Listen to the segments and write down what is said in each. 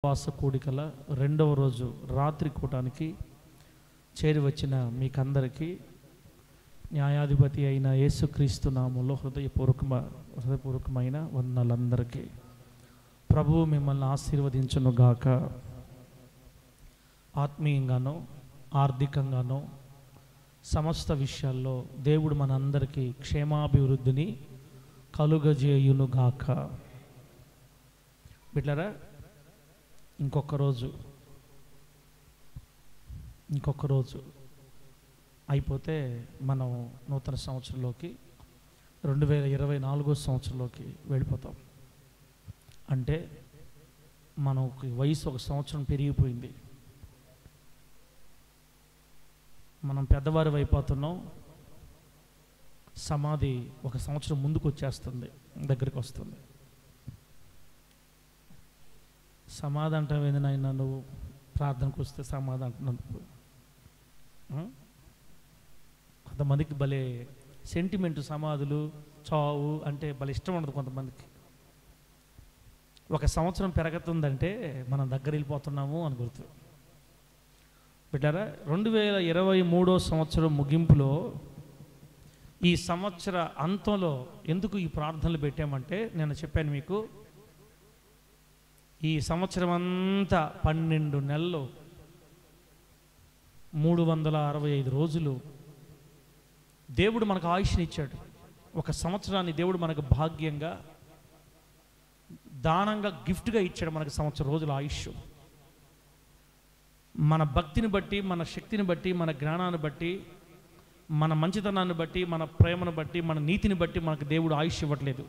ఉపవాస కూడికల రెండవ రోజు రాత్రి కూటానికి చేరి వచ్చిన మీకందరికీ న్యాయాధిపతి అయిన యేసుక్రీస్తు నామములో హృదయపూర్వకమైన వందనాలందరికీ. ప్రభువు మిమ్మల్ని ఆశీర్వదించునుగాక. ఆత్మీయంగానో ఆర్థికంగానో సమస్త విషయాల్లో దేవుడు మనందరికీ క్షేమాభివృద్ధిని కలుగజేయునుగాక. బిడ్డలారా, ఇంకొక రోజు అయిపోతే మనం నూతన సంవత్సరంలోకి 2024 సంవత్సరంలోకి వెళ్ళిపోతాం. అంటే మనకి వయసు ఒక సంవత్సరం పెరిగిపోయింది. మనం పెద్దవారు అయిపోతున్నాం. సమాధి ఒక సంవత్సరం ముందుకు వచ్చేస్తుంది, దగ్గరికి వస్తుంది. సమాధి అంటావు ఏంది నాయన, నువ్వు ప్రార్థనకు వస్తే సమాధి అంటున్నందుకు. కొంతమందికి భలే సెంటిమెంటు, సమాధులు చావు అంటే భలే ఇష్టం ఉండదు కొంతమందికి. ఒక సంవత్సరం పెరుగుతుందంటే మనం దగ్గర వెళ్ళిపోతున్నాము అని గుర్తు. బిడ్డారా, 2023 సంవత్సరం ముగింపులో ఈ సంవత్సర అంతంలో ఎందుకు ఈ ప్రార్థనలు పెట్టామంటే, నేను చెప్పాను మీకు, ఈ సంవత్సరం అంతా 12 నెలలు 365 రోజులు దేవుడు మనకు ఆయుష్ని ఇచ్చాడు. ఒక సంవత్సరాన్ని దేవుడు మనకు భాగ్యంగా దానంగా గిఫ్ట్గా ఇచ్చాడు. మనకు సంవత్సరం రోజుల ఆయుష్. మన భక్తిని బట్టి, మన శక్తిని బట్టి, మన జ్ఞానాన్ని బట్టి, మన మంచితనాన్ని బట్టి, మన ప్రేమను బట్టి, మన నీతిని బట్టి మనకు దేవుడు ఆయుష్ ఇవ్వట్లేదు.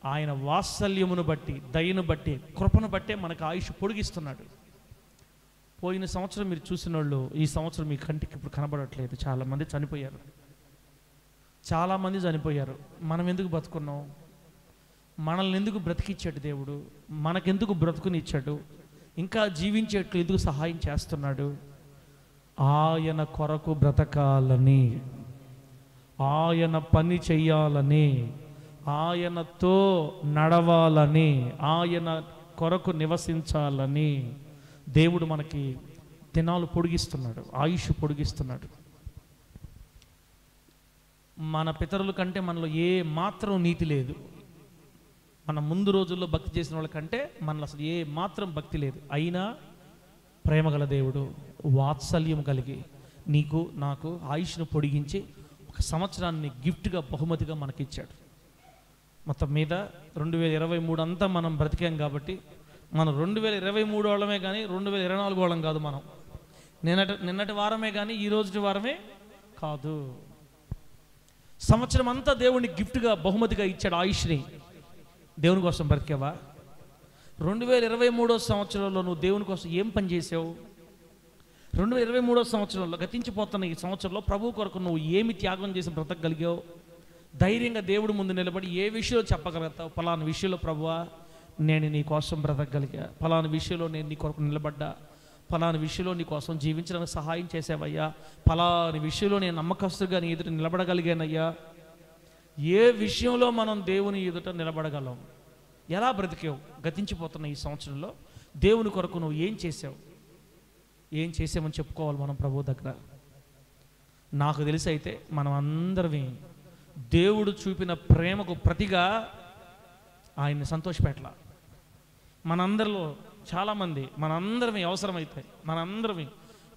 ఆయన వాత్సల్యమును బట్టి, దయను బట్టి, కృపను బట్టే మనకు ఆయుష్ పొడిగిస్తున్నాడు. పోయిన సంవత్సరం మీరు చూసిన వాళ్ళు ఈ సంవత్సరం మీ కంటికి ఇప్పుడు కనబడట్లేదు. చాలామంది చనిపోయారు. మనం ఎందుకు బతుకున్నాం? మనల్ని ఎందుకు బ్రతికిచ్చాడు దేవుడు? మనకెందుకు బ్రతుకుని ఇచ్చాడు? ఇంకా జీవించేట్లు ఎందుకు సహాయం చేస్తున్నాడు? ఆయన కొరకు బ్రతకాలని, ఆయన పని చెయ్యాలని, ఆయనతో నడవాలని, ఆయన కొరకు నివసించాలని దేవుడు మనకి దినాలు పొడిగిస్తున్నాడు, ఆయుష్ పొడిగిస్తున్నాడు. మన పితరుల కంటే మనలో ఏ మాత్రం నీతి లేదు. మన ముందు రోజుల్లో భక్తి చేసిన వాళ్ళకంటే మనలో అసలు ఏ మాత్రం భక్తి లేదు. అయినా ప్రేమగల దేవుడు వాత్సల్యం కలిగి నీకు నాకు ఆయుష్ను పొడిగించి ఒక సంవత్సరాన్ని గిఫ్ట్గా బహుమతిగా మనకిచ్చాడు. మొత్తం మీద 2023 అంతా మనం బ్రతికాం కాబట్టి, మనం 2023 వాళ్ళమే కానీ 2024 వాళ్ళం కాదు. మనం నిన్నటి వారమే కానీ ఈ రోజు వారమే కాదు. సంవత్సరం అంతా దేవుడిని గిఫ్ట్గా బహుమతిగా ఇచ్చాడు ఆయుష్ని. దేవుని కోసం బ్రతికావా? 2023 సంవత్సరంలో నువ్వు దేవుని కోసం ఏం పని చేసావు? 2023 సంవత్సరంలో, గతించిపోతున్న ఈ సంవత్సరంలో ప్రభు కొరకు నువ్వు ఏమి త్యాగం చేసి బ్రతకగలిగావు? ధైర్యంగా దేవుడి ముందు నిలబడి ఏ విషయంలో చెప్పగలుగుతావు? ఫలానా విషయంలో ప్రభువా నేను నీ కోసం బ్రతకగలిగా, ఫలానా విషయంలో నేను నీ కొరకు నిలబడ్డా, ఫలానా విషయంలో నీ కోసం జీవించడానికి సహాయం చేసావయ్యా, ఫలాని విషయంలో నేను నమ్మకస్తుగా నీ ఎదుట నిలబడగలిగానయ్యా. ఏ విషయంలో మనం దేవుని ఎదుట నిలబడగలం? ఎలా బ్రతికావు? గతించిపోతున్న ఈ సంవత్సరంలో దేవుని కొరకు నువ్వు ఏం చేసావు? ఏం చేసామని చెప్పుకోవాలి మనం ప్రభు దగ్గర. నాకు తెలిసి అయితే మనం అందరినీ దేవుడు చూపిన ప్రేమకు ప్రతిగా ఆయన్ని సంతోషపెట్టాల. మనందరిలో చాలామంది మనందరమే అవసరమైతే మనందరమే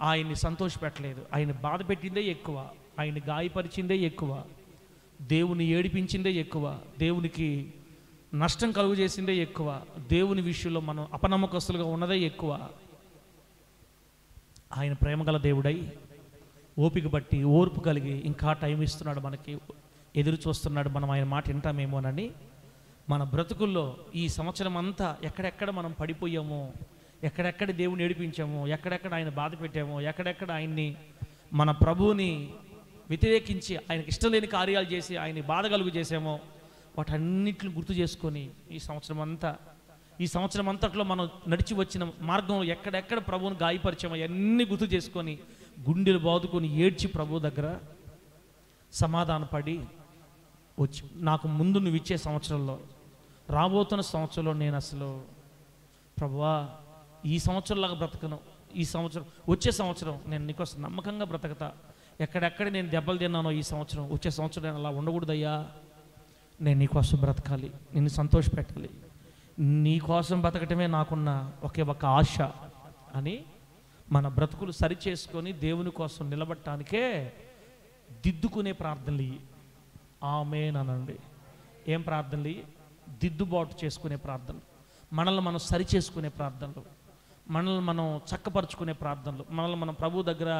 ఆయన్ని సంతోషపెట్టలేదు. ఆయన బాధ పెట్టిందే ఎక్కువ, ఆయన్ని గాయపరిచిందే ఎక్కువ, దేవుని ఏడిపించిందే ఎక్కువ, దేవునికి నష్టం కలుగు చేసిందే ఎక్కువ, దేవుని విషయంలో మనం అపనమ్మకస్తులుగా ఉన్నదే ఎక్కువ. ఆయన ప్రేమగల దేవుడై ఓపిక బట్టి ఓర్పు కలిగి ఇంకా టైం ఇస్తున్నాడు, మనకి ఎదురు చూస్తున్నాడు. మనం ఆయన మాట వింటామేమోనని మన బ్రతుకుల్లో ఈ సంవత్సరం అంతా ఎక్కడెక్కడ మనం పడిపోయామో, ఎక్కడెక్కడ దేవుని ఏడిపించామో, ఎక్కడెక్కడ ఆయన బాధ పెట్టామో, ఎక్కడెక్కడ ఆయన్ని మన ప్రభువుని వ్యతిరేకించి ఆయనకి ఇష్టం లేని కార్యాలు చేసి ఆయన్ని బాధ కలుగు చేసామో, వాటన్నిటిని గుర్తు చేసుకొని ఈ సంవత్సరం అంతట్లో మనం నడిచి వచ్చిన మార్గంలో ఎక్కడెక్కడ ప్రభువుని గాయపరిచామో అన్నీ గుర్తు చేసుకొని గుండెలు బాదుకొని ఏడ్చి ప్రభు దగ్గర సమాధానపడి వచ్చి, నాకు ముందు నువ్వు ఇచ్చే సంవత్సరంలో, రాబోతున్న సంవత్సరంలో నేను అసలు ప్రభువా ఈ సంవత్సరంలాగా బ్రతకను, ఈ సంవత్సరం వచ్చే సంవత్సరం నేను నీకోసం నమ్మకంగా బ్రతకతా, ఎక్కడెక్కడ నేను దెబ్బలు తిన్నానో ఈ సంవత్సరం వచ్చే సంవత్సరం నేను అలా ఉండకూడదయ్యా, నేను నీకోసం బ్రతకాలి, నిన్ను సంతోషపెట్టాలి, నీకోసం బ్రతకటమే నాకున్న ఒకే ఒక ఆశ అని మన బ్రతుకులు సరిచేసుకొని దేవుని కోసం నిలబడటానికే దిద్దుకునే ప్రార్థనలు ఇవి. ఆమేనండి. ఏం ప్రార్థనలు ఇవి? దిద్దుబాటు చేసుకునే ప్రార్థనలు, మనల్ని మనం సరి చేసుకునే ప్రార్థనలు, మనల్ని మనం చక్కపరుచుకునే ప్రార్థనలు, మనల్ని మనం ప్రభు దగ్గర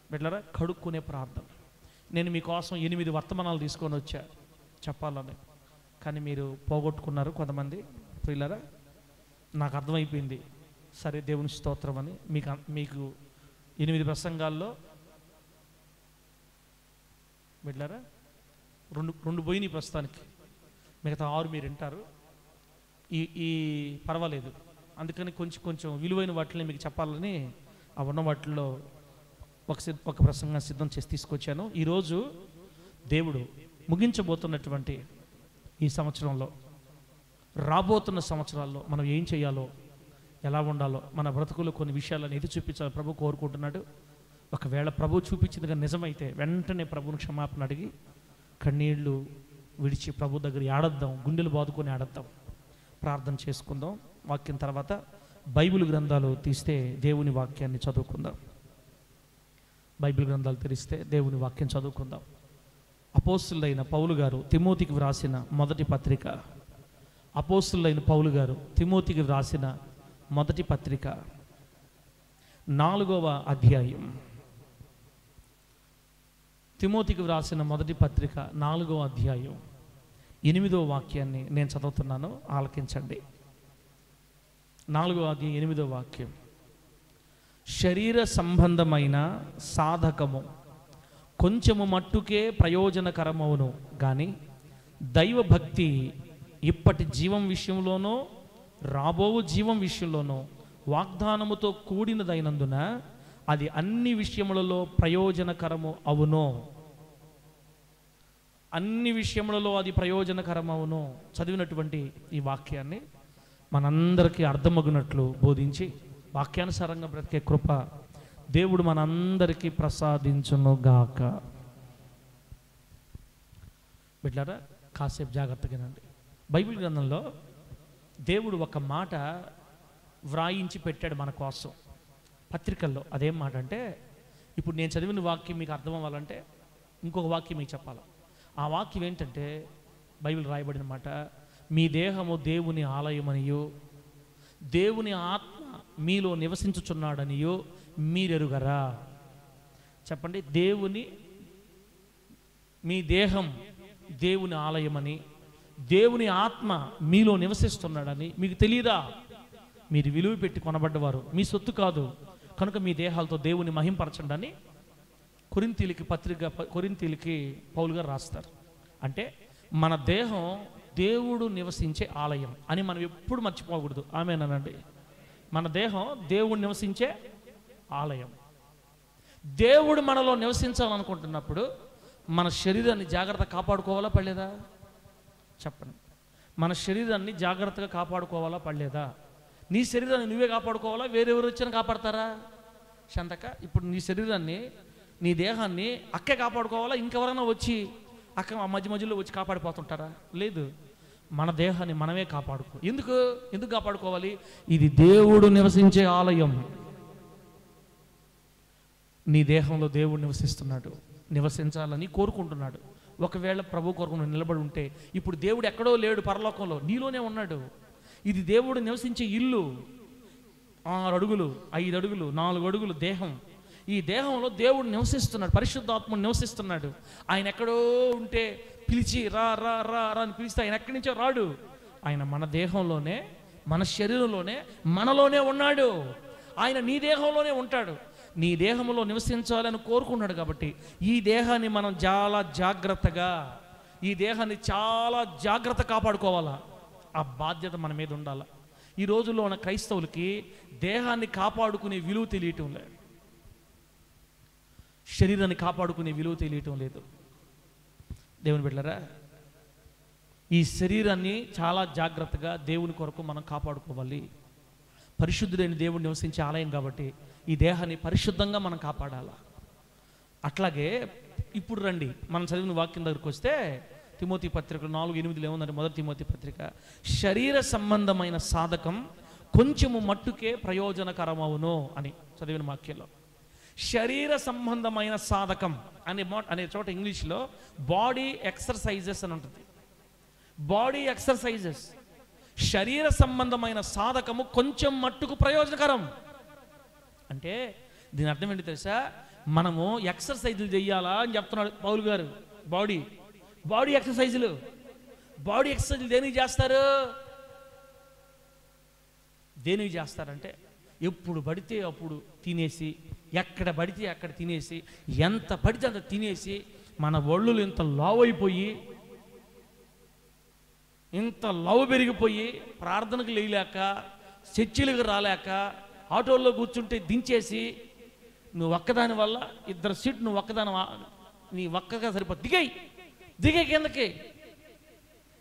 బిడ్డలారా కడుక్కునే ప్రార్థన. నేను మీకోసం 8 వర్తమానాలు తీసుకొని వచ్చా చెప్పాలని, కానీ మీరు పోగొట్టుకున్నారు కొంతమంది ప్రియులారా. నాకు అర్థమైపోయింది, సరే దేవుని స్తోత్రం అని. మీకు 8 ప్రసంగాల్లో బిడ్డలారా రెండు పోయినాయి ప్రస్తుతానికి, మిగతా 6 మీరు వింటారు. ఈ పర్వాలేదు, అందుకని కొంచెం విలువైన వాటిని మీకు చెప్పాలని ఆ ఉన్న వాటిల్లో ఒక ప్రసంగం సిద్ధం చేసి తీసుకొచ్చాను. ఈరోజు దేవుడు ముగించబోతున్నటువంటి ఈ సంవత్సరంలో, రాబోతున్న సంవత్సరాల్లో మనం ఏం చేయాలో, ఎలా ఉండాలో, మన బ్రతుకులు కొన్ని విషయాలను ఎది చూపించాలో ప్రభు కోరుకుంటున్నాడు. ఒకవేళ ప్రభు చూపించిందిగా నిజమైతే వెంటనే ప్రభువుని క్షమాపణ అడిగి కన్నీళ్లు విడిచి ప్రభు దగ్గర ఆడద్దాం, గుండెలు బాదుకొని ఆడద్దాం, ప్రార్థన చేసుకుందాం. వాక్యం తర్వాత బైబిల్ గ్రంథాలు తీస్తే దేవుని వాక్యాన్ని చదువుకుందాం. బైబిల్ గ్రంథాలు తెరిస్తే దేవుని వాక్యం చదువుకుందాం. అపోస్తులైన పౌలు గారు తిమోతికి వ్రాసిన మొదటి పత్రిక, అపోస్తులైన పౌలు గారు తిమోతికి వ్రాసిన మొదటి పత్రిక 4వ అధ్యాయం. తిమోతికి వ్రాసిన మొదటి పత్రిక 4వ అధ్యాయం 8వ వాక్యాన్ని నేను చదువుతున్నాను, ఆలకించండి. 4వ అధ్యాయం 8వ వాక్యం. శరీర సంబంధమైన సాధకము కొంచెము మట్టుకే ప్రయోజనకరమవును కానీ దైవభక్తి ఇప్పటి జీవం విషయంలోనో రాబో జీవం విషయంలోనో వాగ్దానముతో కూడినదైనందున అది అన్ని విషయములలో ప్రయోజనకరము అవును. అన్ని విషయములలో అది ప్రయోజనకరమవును. చదివినటువంటి ఈ వాక్యాన్ని మనందరికీ అర్థమగునట్లు బోధించి వాక్యానుసారంగా బ్రతికే కృప దేవుడు మనందరికీ ప్రసాదించునుగాక. బిడ్డలారా కాసేపు జాగ్రత్తగానండి. బైబిల్ గ్రంథంలో దేవుడు ఒక మాట వ్రాయించి పెట్టాడు మన కోసం పత్రికల్లో. అదేం మాట అంటే, ఇప్పుడు నేను చదివిన వాక్యం మీకు అర్థం అవ్వాలంటే ఇంకొక వాక్యం మీకు చెప్పాలి. ఆ వాక్యం ఏంటంటే, బైబిల్ రాయబడిన మాట, మీ దేహము దేవుని ఆలయమనియో దేవుని ఆత్మ మీలో నివసించుచున్నాడనియో మీరెరుగరా. చెప్పండి, మీ దేహం దేవుని ఆలయమని, దేవుని ఆత్మ మీలో నివసిస్తున్నాడని మీకు తెలియదా? మీరు విలువ పెట్టి కొనబడ్డవారు, మీ సొత్తు కాదు కనుక మీ దేహాలతో దేవుని మహింపరచండి అని కొరింథీయులకి పౌలు గారు రాస్తారు. అంటే మన దేహం దేవుడు నివసించే ఆలయం అని మనం ఎప్పుడు మర్చిపోకూడదు. ఆమేనండి. మన దేహం దేవుడు నివసించే ఆలయం. దేవుడు మనలో నివసించాలనుకుంటున్నప్పుడు మన శరీరాన్ని జాగ్రత్తగా కాపాడుకోవాలా పడలేదా? చెప్పండి, మన శరీరాన్ని జాగ్రత్తగా కాపాడుకోవాలా పడలేదా? నీ శరీరాన్ని నువ్వే కాపాడుకోవాలా? వేరెవరు వచ్చినా కాపాడతారా? శాంతక, ఇప్పుడు నీ శరీరాన్ని, నీ దేహాన్ని అక్కే కాపాడుకోవాలా? ఇంకెవరైనా వచ్చి అక్క మధ్యలో వచ్చి కాపాడిపోతుంటారా? లేదు, మన దేహాన్ని మనమే కాపాడుకో. ఎందుకు కాపాడుకోవాలి? ఇది దేవుడు నివసించే ఆలయం. నీ దేహంలో దేవుడు నివసించాలని కోరుకుంటున్నాడు. ఒకవేళ ప్రభు కొరకు నువ్వు నిలబడి ఉంటే, ఇప్పుడు దేవుడు ఎక్కడో లేడు, పరలోకంలో నీలోనే ఉన్నాడు. ఇది దేవుడు నివసించే ఇల్లు. 6 అడుగులు, 5 అడుగులు, 4 అడుగులు దేహం. ఈ దేహంలో దేవుడు నివసిస్తున్నాడు, పరిశుద్ధాత్ముడు నివసిస్తున్నాడు. ఆయన ఎక్కడో ఉంటే పిలిచి రా రా రా రా అని పిలిస్తే ఆయన ఎక్కడి నుంచో రాడు. ఆయన మన దేహంలోనే, మన శరీరంలోనే, మనలోనే ఉన్నాడు. ఆయన నీ దేహంలోనే ఉంటాడు. నీ దేహంలో నివసించాలని కోరుకున్నాడు. కాబట్టి ఈ దేహాన్ని మనం చాలా జాగ్రత్త కాపాడుకోవాలా. ఆ బాధ్యత మన మీద ఉండాలి. ఈ రోజుల్లో ఉన్న క్రైస్తవులకి దేహాన్ని కాపాడుకునే విలువ తెలియటం లేదు, శరీరాన్ని కాపాడుకునే విలువ తెలియటం లేదు. దేవుని బిడ్డలారా, ఈ శరీరాన్ని చాలా జాగ్రత్తగా దేవుని కొరకు మనం కాపాడుకోవాలి. పరిశుద్ధుడైన దేవుడు నివసించే ఆలయం కాబట్టి ఈ దేహాన్ని పరిశుద్ధంగా మనం కాపాడాలి. అట్లాగే ఇప్పుడు రండి, మనం చదివిన వాక్యం దగ్గరికి వస్తే తిమోతి పత్రిక 4:8 ఏముందంటే, మొదటి తిమోతి పత్రిక, శరీర సంబంధమైన సాధకం కొంచెము మట్టుకే ప్రయోజనకరమవును అని చదివిన వాక్యంలో. శరీర సంబంధమైన సాధకం అనే చోట ఇంగ్లీష్లో బాడీ ఎక్సర్సైజెస్ అని ఉంటుంది. బాడీ ఎక్సర్సైజెస్, శరీర సంబంధమైన సాధకము కొంచెం మట్టుకు ప్రయోజనకరం అంటే దీని అర్థం ఏంటి తెలుసా? మనము ఎక్సర్సైజులు చెయ్యాలా అని చెప్తున్నాడు పౌలు గారు. బాడీ ఎక్సర్సైజులు దేనికి చేస్తారు? దేనికి చేస్తారంటే ఎప్పుడు పడితే అప్పుడు తినేసి, ఎక్కడ పడితే అక్కడ తినేసి, ఎంత పడితే అంత తినేసి, మన ఒళ్ళు ఇంత లావు అయిపోయి, ఇంత లావు పెరిగిపోయి, ప్రార్థనకు లేయలేక, చర్చిలకు రాలేక, ఆటోల్లో కూర్చుంటే దించేసి, నువ్వు ఒక్కదాని వల్ల ఇద్దరు సీట్, నువ్వు ఒక్కదాని, నీ ఒక్కగా సరిపోతుంది, దిగే కిందకి,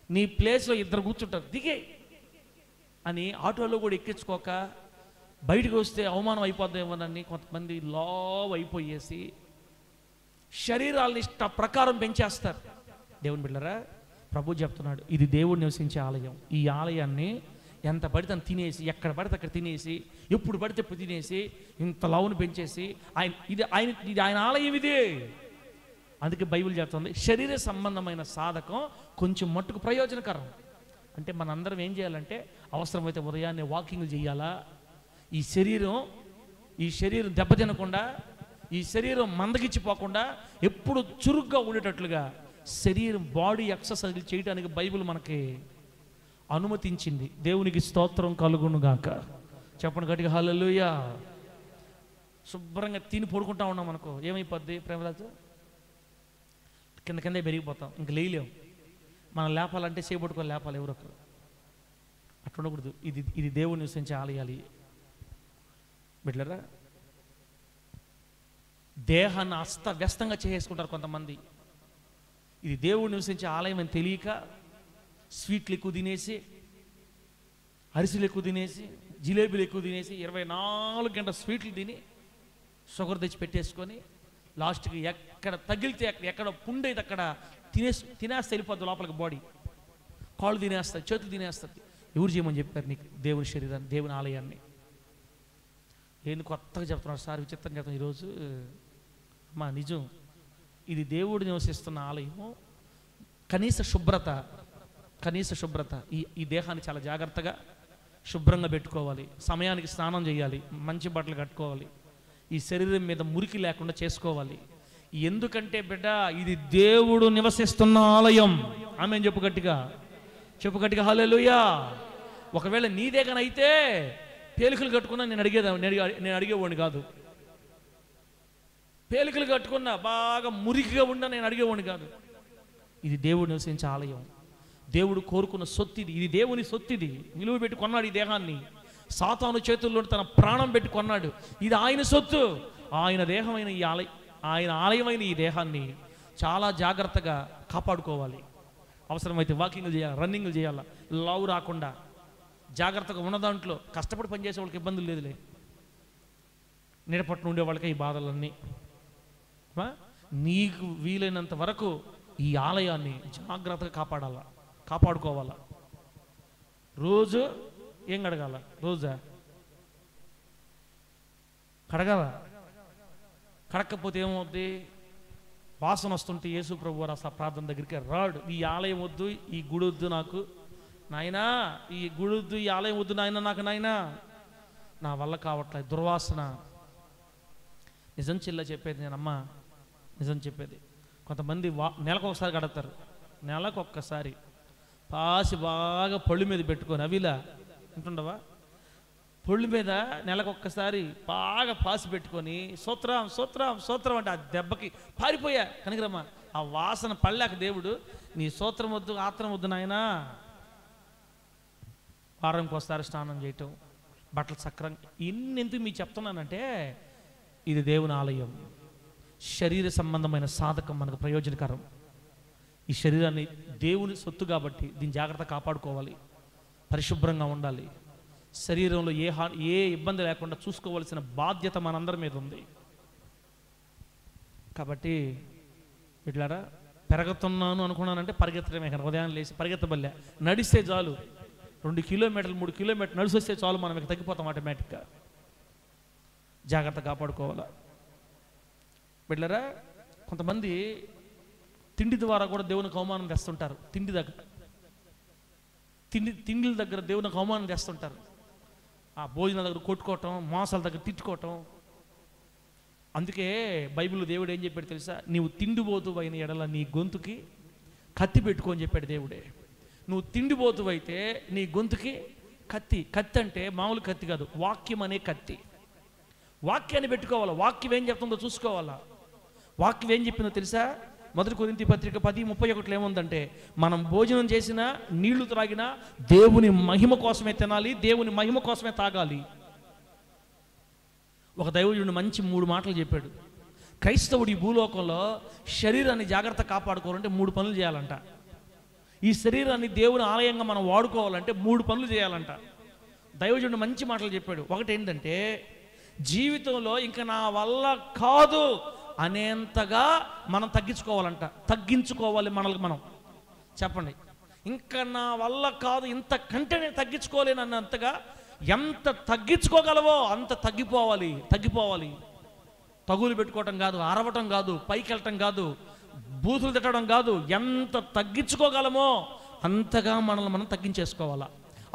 నీ ప్లేస్లో ఇద్దరు కూర్చుంటారు, దిగే అని ఆటోలో కూడా ఎక్కించుకోక, బయటకు వస్తే అవమానం అయిపోద్దేమోనని కొంతమంది లావ్ అయిపోయేసి శరీరాలని ఇష్ట ప్రకారం పెంచేస్తారు. దేవుని బిడ్డలారా, ప్రభు చెప్తున్నాడు, ఇది దేవుడు నివసించే ఆలయం. ఈ ఆలయాన్ని ఎంత పడితే అంత తినేసి, ఎక్కడ పడితే అక్కడ తినేసి, ఎప్పుడు పడితే ఎప్పుడు తినేసి, ఇంత లావును పెంచేసి, ఇది ఆయన ఆలయం. ఇది అందుకే బైబిల్ చెప్తుంది, శరీర సంబంధమైన సాధకం కొంచెం మట్టుకు ప్రయోజనకరం. అంటే మనందరం ఏం చేయాలంటే, అవసరమైతే ఉదయాన్నే వాకింగ్ చేయాలా, ఈ శరీరం దెబ్బతినకుండా, ఈ శరీరం మందగిచ్చిపోకుండా ఎప్పుడు చురుగ్గా ఉండేటట్లుగా శరీరం బాడీ ఎక్సర్సైజ్ చేయడానికి బైబిల్ మనకి అనుమతించింది. దేవునికి స్తోత్రం కలుగును గాక. చెప్పండి గట్టిగా హల్లెలూయా. శుభ్రంగా తిని పడుకుంటా ఉన్నాం అనుకో, ఏమైపోద్ది? ప్రేమరాజు కిందే పెరిగిపోతాం, ఇంక లేయలేం. మనం లేపాలంటే చేపట్టుకొని లేపాలి ఎవరొకరు. అట్లా ఉండకూడదు. ఇది దేవుని నివసించే ఆలయాలు. బిడ్డలారా, దేహాన్ని అస్తవ్యస్తంగా చేసుకుంటారు కొంతమంది. ఇది దేవుడు నివసించే ఆలయం అని తెలియక స్వీట్లు ఎక్కువ తినేసి, అరిసెలు ఎక్కువ తినేసి, జిలేబీలు ఎక్కువ తినేసి, 24 గంటల స్వీట్లు తిని, షుగర్ తెచ్చి పెట్టేసుకొని, లాస్ట్కి ఎక్కడ తగిలితే ఎక్కడ పుండైతే అక్కడ తినేస్తే వెళ్ళిపోద్ది లోపలికి. బాడీ, కాళ్ళు తినేస్తుంది, చేతులు తినేస్తుంది. ఎవరు చేయమని చెప్పారు నీకు దేవుని శరీరాన్ని, దేవుని ఆలయాన్ని? ఏంది కొత్తగా చెప్తున్నారు సార్, విచిత్రంగా చెప్తున్నాను ఈరోజు. మా నిజం, ఇది దేవుడు నివసిస్తున్న ఆలయము. కనీస శుభ్రత ఈ దేహాన్ని చాలా జాగ్రత్తగా శుభ్రంగా పెట్టుకోవాలి. సమయానికి స్నానం చేయాలి, మంచి బట్టలు కట్టుకోవాలి, ఈ శరీరం మీద మురికి లేకుండా చేసుకోవాలి. ఎందుకంటే బిడ్డ, ఇది దేవుడు నివసిస్తున్న ఆలయం. ఆమేన్ చెప్పు గట్టిగా హల్లెలూయా. ఒకవేళ నీదేగానైతే పేలికలు కట్టుకున్నా నేను అడిగేవాడిని కాదు. పేలికలు కట్టుకున్నా బాగా మురికిగా ఉన్నా నేను అడిగేవాడిని కాదు. ఇది దేవుడు నివసించే ఆలయం. దేవుడు కోరుకున్న సొత్తు ఇది దేవుని సొత్తు. ఇది విలువ పెట్టి కొన్నాడు ఈ దేహాన్ని. సాతాను చేతుల్లో తన ప్రాణం పెట్టి కొన్నాడు. ఇది ఆయన సొత్తు. ఆయన దేహమైన ఆయన ఆలయమైన ఈ దేహాన్ని చాలా జాగ్రత్తగా కాపాడుకోవాలి. అవసరమైతే వాకింగ్లు చేయాలి, రన్నింగ్లు చేయాలి, లావు రాకుండా జాగ్రత్తగా ఉన్న దాంట్లో. కష్టపడి పనిచేసే వాళ్ళకి ఇబ్బందులు లేదులే, నిడపట్టు ఉండే వాళ్ళకి ఈ బాధలన్నీ. నీకు వీలైనంత వరకు ఈ ఆలయాన్ని జాగ్రత్తగా కాపాడుకోవాలా. రోజు ఏం కడగాల? రోజా కడగకపోతే ఏమవుద్ది? వాసన వస్తుంటే యేసు ప్రభు వారు అసలు ప్రార్థన దగ్గరికి రాడు. ఈ ఆలయం వద్దు, ఈ గుడి వద్దు నాకు నాయనా, ఈ గుడి వద్దు, ఈ ఆలయం వద్దు నాయన, నాకు నాయనా, నా వల్ల కావట్లేదు, దుర్వాసన. నిజం చెప్పేది నేనమ్మా, నిజం చెప్పేది. కొంతమంది నెలకు ఒకసారి కడతారు, నెలకొక్కసారి పాసి బాగా పళ్ళు మీద పెట్టుకొని, అవిలా ఉంటుండవా? పొళ్ళు మీద నెలకొక్కసారి బాగా పాసి పెట్టుకొని సూత్రం అంటే ఆ దెబ్బకి పారిపోయా కనుకరమ్మా. ఆ వాసన పళ్ళాక దేవుడు, నీ సూత్రం వద్దు, ఆత్రం వద్దు నాయనా, వారంకి ఒకసారి స్నానం చేయటం, బట్టలు సక్రంగా. ఎందుకు మీకు చెప్తున్నానంటే, ఇది దేవుని ఆలయం. శరీర సంబంధమైన సాధకం మనకు ప్రయోజనకరం. ఈ శరీరాన్ని దేవుని సొత్తు కాబట్టి దీన్ని జాగ్రత్త కాపాడుకోవాలి, పరిశుభ్రంగా ఉండాలి. శరీరంలో ఏ ఇబ్బంది లేకుండా చూసుకోవాల్సిన బాధ్యత మనందరి మీద ఉంది. కాబట్టి ఇట్లారా పెరుగుతున్నాను అనుకున్నానంటే పరిగెత్తడమే కానీ ఉదయాన్నే లేచి పరిగెత్తబల్లే, నడిస్తే చాలు 2 కిలోమీటర్లు 3 కిలోమీటర్లు నడిచి వస్తే చాలు, మనం ఇక తగ్గిపోతాం ఆటోమేటిక్గా. జాగ్రత్త కాపాడుకోవాలా బిడ్డలారా. కొంతమంది తిండి ద్వారా కూడా దేవునికి అవమానం తెస్తుంటారు. తిండిల దగ్గర దేవునికి అవమానం తెస్తుంటారు. ఆ భోజనాల దగ్గర కొట్టుకోవటం, మోసాల దగ్గర తిట్టుకోవటం. అందుకే బైబిల్లో దేవుడు ఏం చెప్పాడు తెలుసా? నీవు తిండిపోతు అయిన ఎడల నీ గొంతుకి కత్తి పెట్టుకో అని చెప్పాడు దేవుడే. నువ్వు తిండిపోతు అయితే నీ గొంతుకి కత్తి. కత్తి అంటే మామూలు కత్తి కాదు, వాక్యం అనే కత్తి. వాక్యాన్ని పెట్టుకోవాలా. వాక్యం ఏం చెప్తుందో చూసుకోవాలా. వాక్యం ఏం చెప్పిందో తెలుసా? 1 కొరింథీ పత్రిక 10:31 ఏముందంటే, మనం భోజనం చేసినా నీళ్లు త్రాగినా దేవుని మహిమ కోసమే తినాలి, దేవుని మహిమ కోసమే తాగాలి. ఒక దైవజనుడు మంచి 3 మాటలు చెప్పాడు. క్రైస్తవుడు ఈ భూలోకంలో శరీరాన్ని జాగ్రత్త కాపాడుకోవాలంటే 3 పనులు చేయాలంట. ఈ శరీరాన్ని దేవుని ఆలయంగా మనం వాడుకోవాలంటే 3 పనులు చేయాలంట. దైవజనుడు మంచి మాటలు చెప్పాడు. ఒకటి ఏంటంటే, జీవితంలో ఇంకా నా వల్ల కాదు అనేంతగా మనం తగ్గించుకోవాలంట. తగ్గించుకోవాలి మనల్ని మనం. చెప్పండి, ఇంకా నా వల్ల కాదు, ఇంతకంటే నేను తగ్గించుకోలేను అన్నంతగా ఎంత తగ్గించుకోగలవో అంత తగ్గిపోవాలి. తగులు పెట్టుకోవటం కాదు, అరవటం కాదు, పైకి వెళ్ళటం కాదు, బూతులు తిట్టడం కాదు. ఎంత తగ్గించుకోగలమో అంతగా మనల్ని మనం తగ్గించేసుకోవాలా.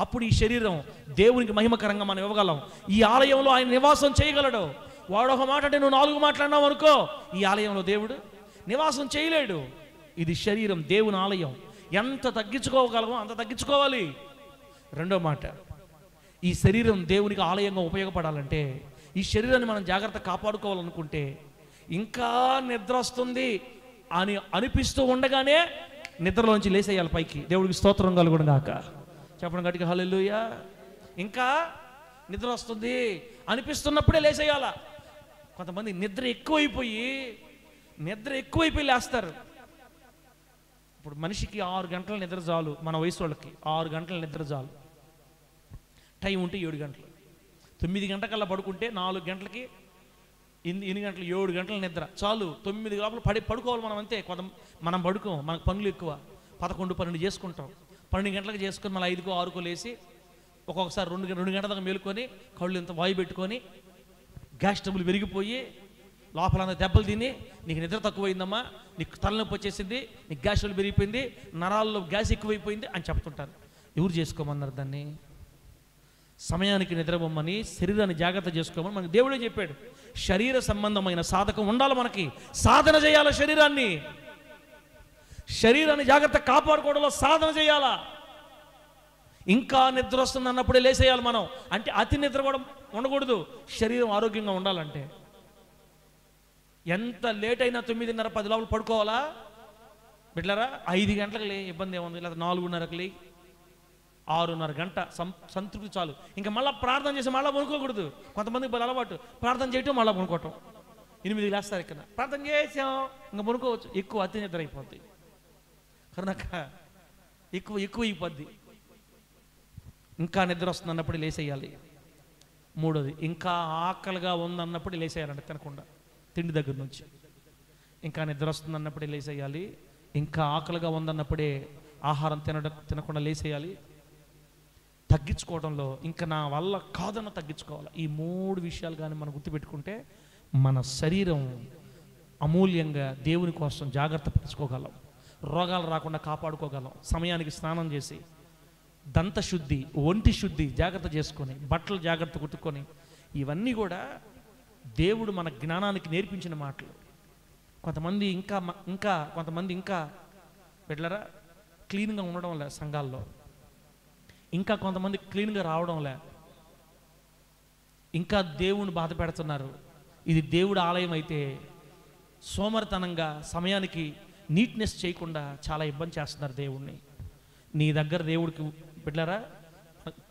అప్పుడు ఈ శరీరం దేవునికి మహిమకరంగా మనం ఇవ్వగలం. ఈ ఆలయంలో ఆయన నివాసం చేయగలడు. వాడు ఒక మాట అంటే నువ్వు 4 మాట్లాడినావు అనుకో, ఈ ఆలయంలో దేవుడు నివాసం చేయలేడు. ఇది శరీరం, దేవుని ఆలయం. ఎంత తగ్గించుకోగలమో అంత తగ్గించుకోవాలి. రెండో మాట, ఈ శరీరం దేవునికి ఆలయంగా ఉపయోగపడాలంటే, ఈ శరీరాన్ని మనం జాగ్రత్త కాపాడుకోవాలనుకుంటే, ఇంకా నిద్ర వస్తుంది అని అనిపిస్తూ ఉండగానే నిద్రలోంచి లేసేయాలి పైకి. దేవుడికి స్తోత్రం కలుగును గాక. చెప్పడం గట్టిగా హల్లెలూయా. ఇంకా నిద్ర వస్తుంది అనిపిస్తున్నప్పుడే లేసేయాలా. కొంతమంది నిద్ర ఎక్కువైపోయి లేస్తారు. ఇప్పుడు మనిషికి 6 గంటల నిద్ర చాలు. మన వయసు వాళ్ళకి 6 గంటల నిద్ర చాలు. టైం ఉంటే 7 గంటలు. 9 గంటకల్లా పడుకుంటే 4 గంటలకి 8 గంటలు 7 గంటల నిద్ర చాలు. 9 లోపల పడుకోవాలి మనం. అంతే. మనం పడుకోం, మనకు పనులు ఎక్కువ. 11, 12 చేసుకుంటాం. 12 గంటలకు చేసుకుని మళ్ళీ 5కో 6కో లేసి ఒక్కొక్కసారి 2 గంటల దాకా మేలుకొని కళ్ళు ఇంత వాయు పెట్టుకొని గ్యాస్ ట్రబుల్ పెరిగిపోయి లోపలంతా దెబ్బలు తిని, నీకు నిద్ర తక్కువైందమ్మా, నీకు తలనొప్పి వచ్చేసింది, నీకు గ్యాస్ ట్రబుల్ పెరిగిపోయింది, నరాల్లో గ్యాస్ ఎక్కువైపోయింది అని చెప్తుంటారు. ఎవరు చేసుకోమన్నారు దాన్ని? సమయానికి నిద్రపోమని, శరీరాన్ని జాగ్రత్త చేసుకోమని మనకి దేవుడే చెప్పాడు. శరీర సంబంధమైన సాధకం ఉండాలి. మనకి సాధన చేయాలి. శరీరాన్ని జాగ్రత్త కాపాడుకోవడంలో సాధన చేయాలా. ఇంకా నిద్ర వస్తుంది అన్నప్పుడే లేసేయాలి మనం. అంటే అతి నిద్ర కూడా ఉండకూడదు. శరీరం ఆరోగ్యంగా ఉండాలంటే ఎంత లేట్ అయినా 9:30, 10 లోపల పడుకోవాలా బిడ్డలారా. 5 గంటలకు లే, ఇబ్బంది ఏముంది. లేదా 4:30కి లే, 6:30 గంట సంతృప్తి చాలు. ఇంకా మళ్ళీ ప్రార్థన చేసి మళ్ళీ పనుకోకూడదు. కొంతమందికి బల అలవాటు ప్రార్థన చేయటం మళ్ళీ పనుకోవటం. 8కి లేస్తారు. ఇక్కడ ప్రార్థన చేసాం ఇంకా పనుకోవచ్చు. ఎక్కువ అతి నిద్ర అయిపోద్ది. కనుక ఎక్కువ అయిపోద్ది. ఇంకా నిద్ర వస్తుంది అన్నప్పుడు లేసేయాలి. మూడోది, ఇంకా ఆకలిగా ఉందన్నప్పుడు లేసేయాలంటే తినకుండా, తిండి దగ్గర నుంచి. ఇంకా నిద్ర వస్తుంది అన్నప్పుడే లేసేయాలి. ఇంకా ఆకలిగా ఉందన్నప్పుడే ఆహారం తినకుండా లేసేయాలి. తగ్గించుకోవడంలో ఇంకా నా వల్ల కాదన్న తగ్గించుకోవాలి. ఈ 3 విషయాలు కానీ మనం గుర్తుపెట్టుకుంటే మన శరీరం అమూల్యంగా దేవుని కోసం జాగ్రత్త పరచుకోగలం. రోగాలు రాకుండా కాపాడుకోగలం. సమయానికి స్నానం చేసి, దంతశుద్ధి, ఒంటి శుద్ధి జాగ్రత్త చేసుకొని, బట్టలు జాగ్రత్త కుట్టుకొని, ఇవన్నీ కూడా దేవుడు మన జ్ఞానానికి నేర్పించిన మాటలు. కొంతమంది ఇంకా బిడ్డలారా క్లీన్గా ఉండడం లే సంఘాల్లో. ఇంకా కొంతమంది క్లీన్గా రావడం లే. ఇంకా దేవుని బాధ పెడుతున్నారు. ఇది దేవుడి ఆలయం అయితే సోమరితనంగా సమయానికి నీట్నెస్ చేయకుండా చాలా ఇబ్బంది చేస్తున్నారు దేవుణ్ణి. నీ దగ్గర దేవుడికి బిడ్డలారా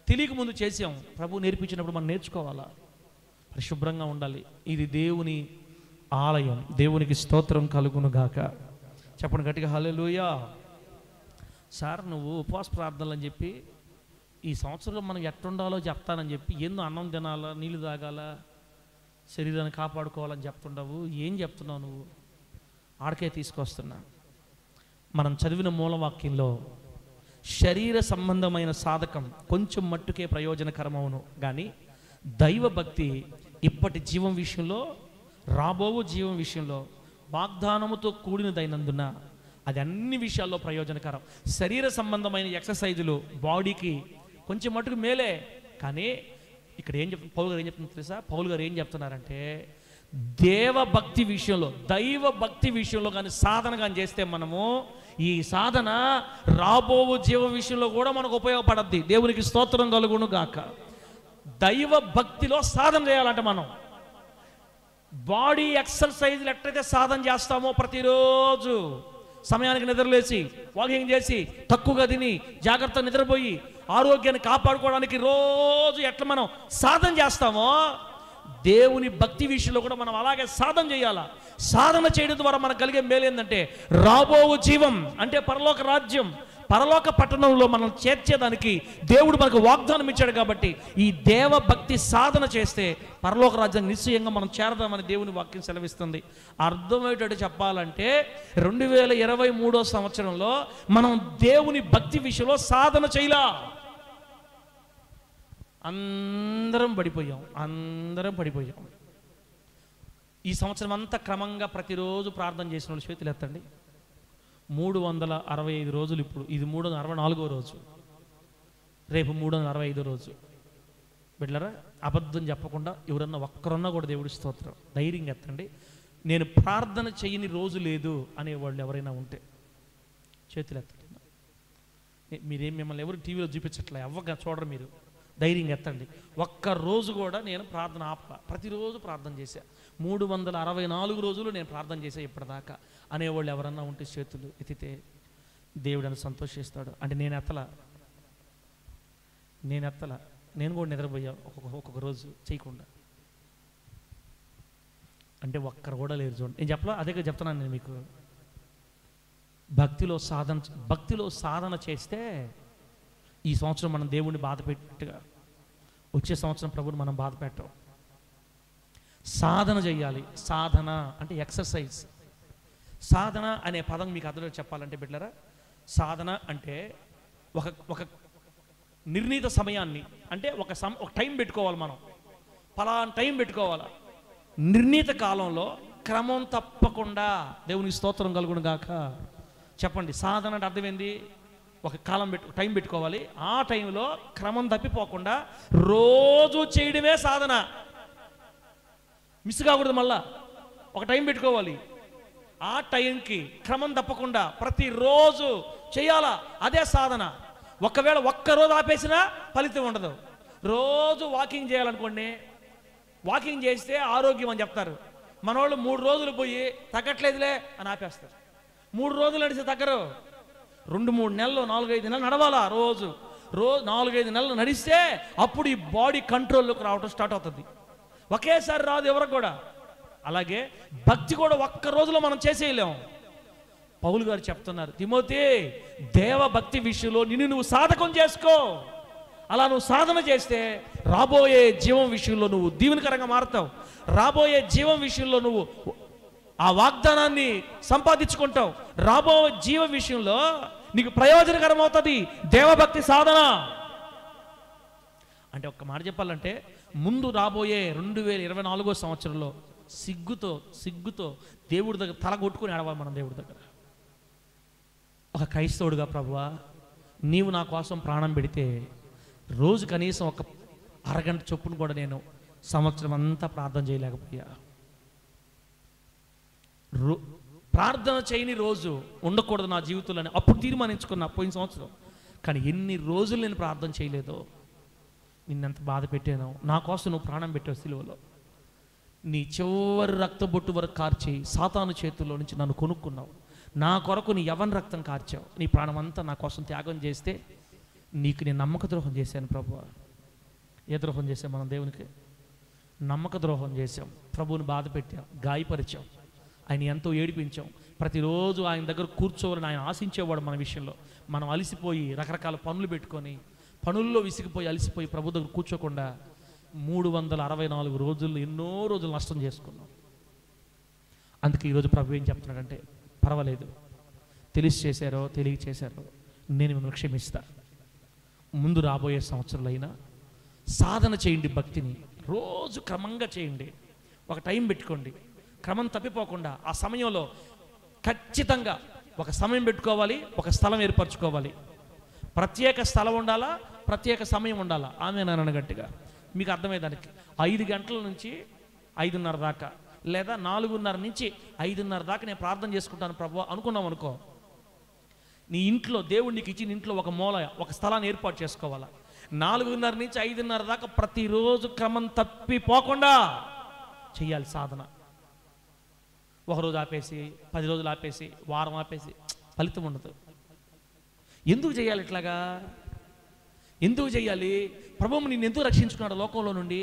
తెలియక ముందు చేసాం. ప్రభు నేర్పించినప్పుడు మనం నేర్చుకోవాలా. పరిశుభ్రంగా ఉండాలి. ఇది దేవుని ఆలయం. దేవునికి స్తోత్రం కలుగును గాక. చెప్పండి గట్టిగా హల్లెలూయా. సార్ నువ్వు ఉపవాస ప్రార్థనలు అని చెప్పి ఈ సంవత్సరంలో మనం ఎట్టుండాలో చెప్తానని చెప్పి ఏందో అన్నం తినాలా, నీళ్ళు తాగాల, శరీరాన్ని కాపాడుకోవాలని చెప్తుండవు. ఏం చెప్తున్నావు నువ్వు? ఆడకే తీసుకొస్తున్నా. మనం చదివిన మూలవాక్యంలో శరీర సంబంధమైన సాధకం కొంచెం మట్టుకే ప్రయోజనకరమవును, కానీ దైవ భక్తి ఇప్పటి జీవం విషయంలో, రాబోవు జీవం విషయంలో వాగ్దానముతో కూడినదైనందున అది అన్ని విషయాల్లో ప్రయోజనకరం. శరీర సంబంధమైన ఎక్సర్సైజులు బాడీకి కొంచెం మట్టుకు మేలే, కానీ ఇక్కడ ఏం చెప్తున్నారు పౌలు గారు? ఏం చెప్తున్నారు తెలుసా? పౌలు గారు ఏం చెప్తున్నారంటే, దేవభక్తి విషయంలో, దైవ భక్తి విషయంలో కానీ సాధన కానీ చేస్తే మనము ఈ సాధన రాబోవు జీవ విషయంలో కూడా మనకు ఉపయోగపడద్ది. దేవునికి స్తోత్రం కలుగును గాక. దైవ భక్తిలో సాధన చేయాలంటే మనం బాడీ ఎక్సర్సైజ్లు ఎట్లయితే సాధన చేస్తామో, ప్రతిరోజు సమయానికి నిద్రలేసి వాకింగ్ చేసి తక్కువగా తిని జాగ్రత్తగా నిద్రపోయి ఆరోగ్యాన్ని కాపాడుకోవడానికి రోజు ఎట్లా మనం సాధన చేస్తామో, దేవుని భక్తి విషయంలో కూడా మనం అలాగే సాధన చేయాలా. సాధన చేయడం ద్వారా మనకు కలిగే మేలు ఏంటంటే, రాబోవు జీవం అంటే పరలోక రాజ్యం, పరలోక పట్టణంలో మనం చేర్చేదానికి దేవుడు మనకు వాగ్దానం ఇచ్చాడు. కాబట్టి ఈ దేవ భక్తి సాధన చేస్తే పరలోక రాజ్యం నిశ్చయంగా మనం చేరదామని దేవుని వాక్యం సెలవిస్తుంది. అర్థమయ్యేటట్టు చెప్పాలంటే 2023 సంవత్సరంలో మనం దేవుని భక్తి విషయంలో సాధన చేయలా. అందరం పడిపోయాం. ఈ సంవత్సరం అంతా క్రమంగా ప్రతిరోజు ప్రార్థన చేసిన వాళ్ళు చేతులు ఎత్తండి. 365 రోజులు. ఇప్పుడు ఇది 364వ రోజు, రేపు 365వ రోజు. బిడ్డలారా, అబద్ధం చెప్పకుండా ఎవరన్నా ఒక్కరన్నా కూడా దేవుడి స్తోత్రం ధైర్యంగా ఎత్తండి. నేను ప్రార్థన చేయని రోజు లేదు అనేవాళ్ళు ఎవరైనా ఉంటే చేతులు ఎత్తండి. మీరేం మిమ్మల్ని ఎవరు టీవీలో చూపించట్లే, ఎవ్వగా చూడరు, మీరు ధైర్యంగా ఎత్తండి. ఒక్కరోజు కూడా నేను ప్రార్థన ఆప, ప్రతిరోజు ప్రార్థన చేశా, 364 రోజులు నేను ప్రార్థన చేశా ఇప్పటిదాకా అనేవాళ్ళు ఎవరన్నా ఉంటే చేతులు ఎత్తితే దేవుడు అని సంతోషిస్తాడు. అంటే నేను ఎత్తలా, నేను కూడా నిద్రపోయా ఒక్కొక్క రోజు చేయకుండా. అంటే ఒక్కరు కూడా లేరు చూడండి. నేను చెప్పలా, అదే చెప్తున్నాను నేను మీకు. భక్తిలో సాధన చేస్తే ఈ సంవత్సరం మనం దేవుడిని బాధ పెట్టుగా, వచ్చే సంవత్సరం ప్రభుని మనం బాధ పెట్టం. సాధన చెయ్యాలి. సాధన అంటే ఎక్సర్సైజ్. సాధన అనే పదం మీకు అర్థం చెప్పాలంటే బిడ్డలారా, సాధన అంటే ఒక నిర్ణీత సమయాన్ని, అంటే ఒక టైం పెట్టుకోవాలి. మనం పలానా టైం పెట్టుకోవాలి. నిర్ణీత కాలంలో క్రమం తప్పకుండా, దేవునికి స్తోత్రం కలుగును గాక. చెప్పండి, సాధన అంటే అర్థం ఏంది? ఒక టైం పెట్టుకోవాలి. ఆ టైంలో క్రమం తప్పిపోకుండా రోజు చేయడమే సాధన. మిస్ కాకూడదు. మళ్ళా ఒక టైం పెట్టుకోవాలి. ఆ టైంకి క్రమం తప్పకుండా ప్రతిరోజు చేయాలా, అదే సాధన. ఒకవేళ ఒక్కరోజు ఆపేసినా ఫలితం ఉండదు. రోజు వాకింగ్ చేయాలనుకోండి, వాకింగ్ చేస్తే ఆరోగ్యం అని చెప్తారు. మనోళ్ళు 3 రోజులు పోయి తగ్గట్లేదులే అని ఆపేస్తారు. 3 రోజులు నడిచి తగ్గరు. 2-3 నెలలు, 4-5 నెలలు నడవాలా. రోజు 4-5 నెలలు నడిస్తే అప్పుడు ఈ బాడీ కంట్రోల్లోకి రావడం స్టార్ట్ అవుతుంది. ఒకేసారి రాదు ఎవరికి కూడా. అలాగే భక్తి కూడా ఒక్క రోజులో మనం చేసేయలేము. పౌలు గారు చెప్తున్నారు, తిమోతి, దేవ భక్తి విషయంలో నువ్వు సాధకం చేసుకో. అలా నువ్వు సాధన చేస్తే రాబోయే జీవం విషయంలో నువ్వు దీవెనకరంగా మారుతావు. రాబోయే జీవం విషయంలో నువ్వు ఆ వాగ్దానాన్ని సంపాదించుకుంటావు. రాబోయే జీవ విషయంలో నీకు ప్రయోజనకరం అవుతుంది దేవభక్తి సాధన. అంటే ఒక్క మాట చెప్పాలంటే, ముందు రాబోయే 2024 సంవత్సరంలో సిగ్గుతో దేవుడి దగ్గర తల కొట్టుకుని ఆడవాలి మనం. దేవుడి దగ్గర ఒక క్రైస్తవుడిగా, ప్రభువా నీవు నా కోసం ప్రాణం పెడితే రోజు కనీసం ఒక అరగంట చొప్పున కూడా నేను సంవత్సరం అంతా ప్రార్థన చేయలేకపోయా. ప్రార్థన చేయని రోజు ఉండకూడదు నా జీవితంలో అప్పుడు తీర్మానించుకున్నా పోయిన సంవత్సరం. కానీ ఎన్ని రోజులు నేను ప్రార్థన చేయలేదో, నిన్నెంత బాధ పెట్టానో. నా కోసం నువ్వు ప్రాణం పెట్టావు సిలువలో. నీ చివరి రక్తబొట్టు వరకు కార్చి సాతాను చేతుల్లో నుంచి నన్ను కొనుక్కున్నావు. నా కొరకు నీ యవ్వన రక్తం కార్చావు. నీ ప్రాణం అంతా నా కోసం త్యాగం చేస్తే నీకు నేను నమ్మక ద్రోహం చేశాను ప్రభువా. ఏ ద్రోహం చేశాం మనం దేవునికి? నమ్మక ద్రోహం చేశాం. ప్రభువుని బాధ పెట్టాం, గాయపరిచాం, ఆయన ఎంతో ఏడిపించాం. ప్రతిరోజు ఆయన దగ్గర కూర్చోవాలని ఆయన ఆశించేవాడు మన విషయంలో. మనం అలసిపోయి రకరకాల పనులు పెట్టుకొని పనుల్లో విసిగిపోయి అలసిపోయి ప్రభు దగ్గర కూర్చోకుండా 364 రోజులు ఎన్నో రోజులు నష్టం చేసుకున్నాం. అందుకే ఈరోజు ప్రభు ఏం చెప్తున్నాడంటే, పర్వాలేదు, తెలిసి చేశారో తెలియ చేశారో నేను మిమ్మల్ని క్షమిస్తా. ముందు రాబోయే సంవత్సరాలైనా సాధన చేయండి, భక్తిని రోజు క్రమంగా చేయండి. ఒక టైం పెట్టుకోండి, క్రమం తప్పిపోకుండా ఆ సమయంలో ఖచ్చితంగా ఒక సమయం పెట్టుకోవాలి, ఒక స్థలం ఏర్పరచుకోవాలి. ప్రత్యేక స్థలం ఉండాలా, ప్రత్యేక సమయం ఉండాలా. ఆమె నాన్న గట్టిగా మీకు అర్థమయ్యేదానికి 5 గంటల నుంచి 5:30 దాకా, లేదా 4:30 నుంచి 5:30 దాకా నేను ప్రార్థన చేసుకుంటాను ప్రభు అనుకున్నాం అనుకో, నీ ఇంట్లో దేవుడు నీకు ఇచ్చిన ఇంట్లో ఒక మూల, ఒక స్థలాన్ని ఏర్పాటు చేసుకోవాలా. 4:30 నుంచి 5:30 దాకా ప్రతిరోజు క్రమం తప్పిపోకుండా చెయ్యాలి సాధన. ఒకరోజు ఆపేసి, 10 రోజులు ఆపేసి, వారం ఆపేసి ఫలితం ఉండదు. ఎందుకు చేయాలి ఇట్లాగా? ఎందుకు చేయాలి? ప్రభువు నిన్ను ఎందుకు రక్షించుకున్నాడు లోకంలో నుండి?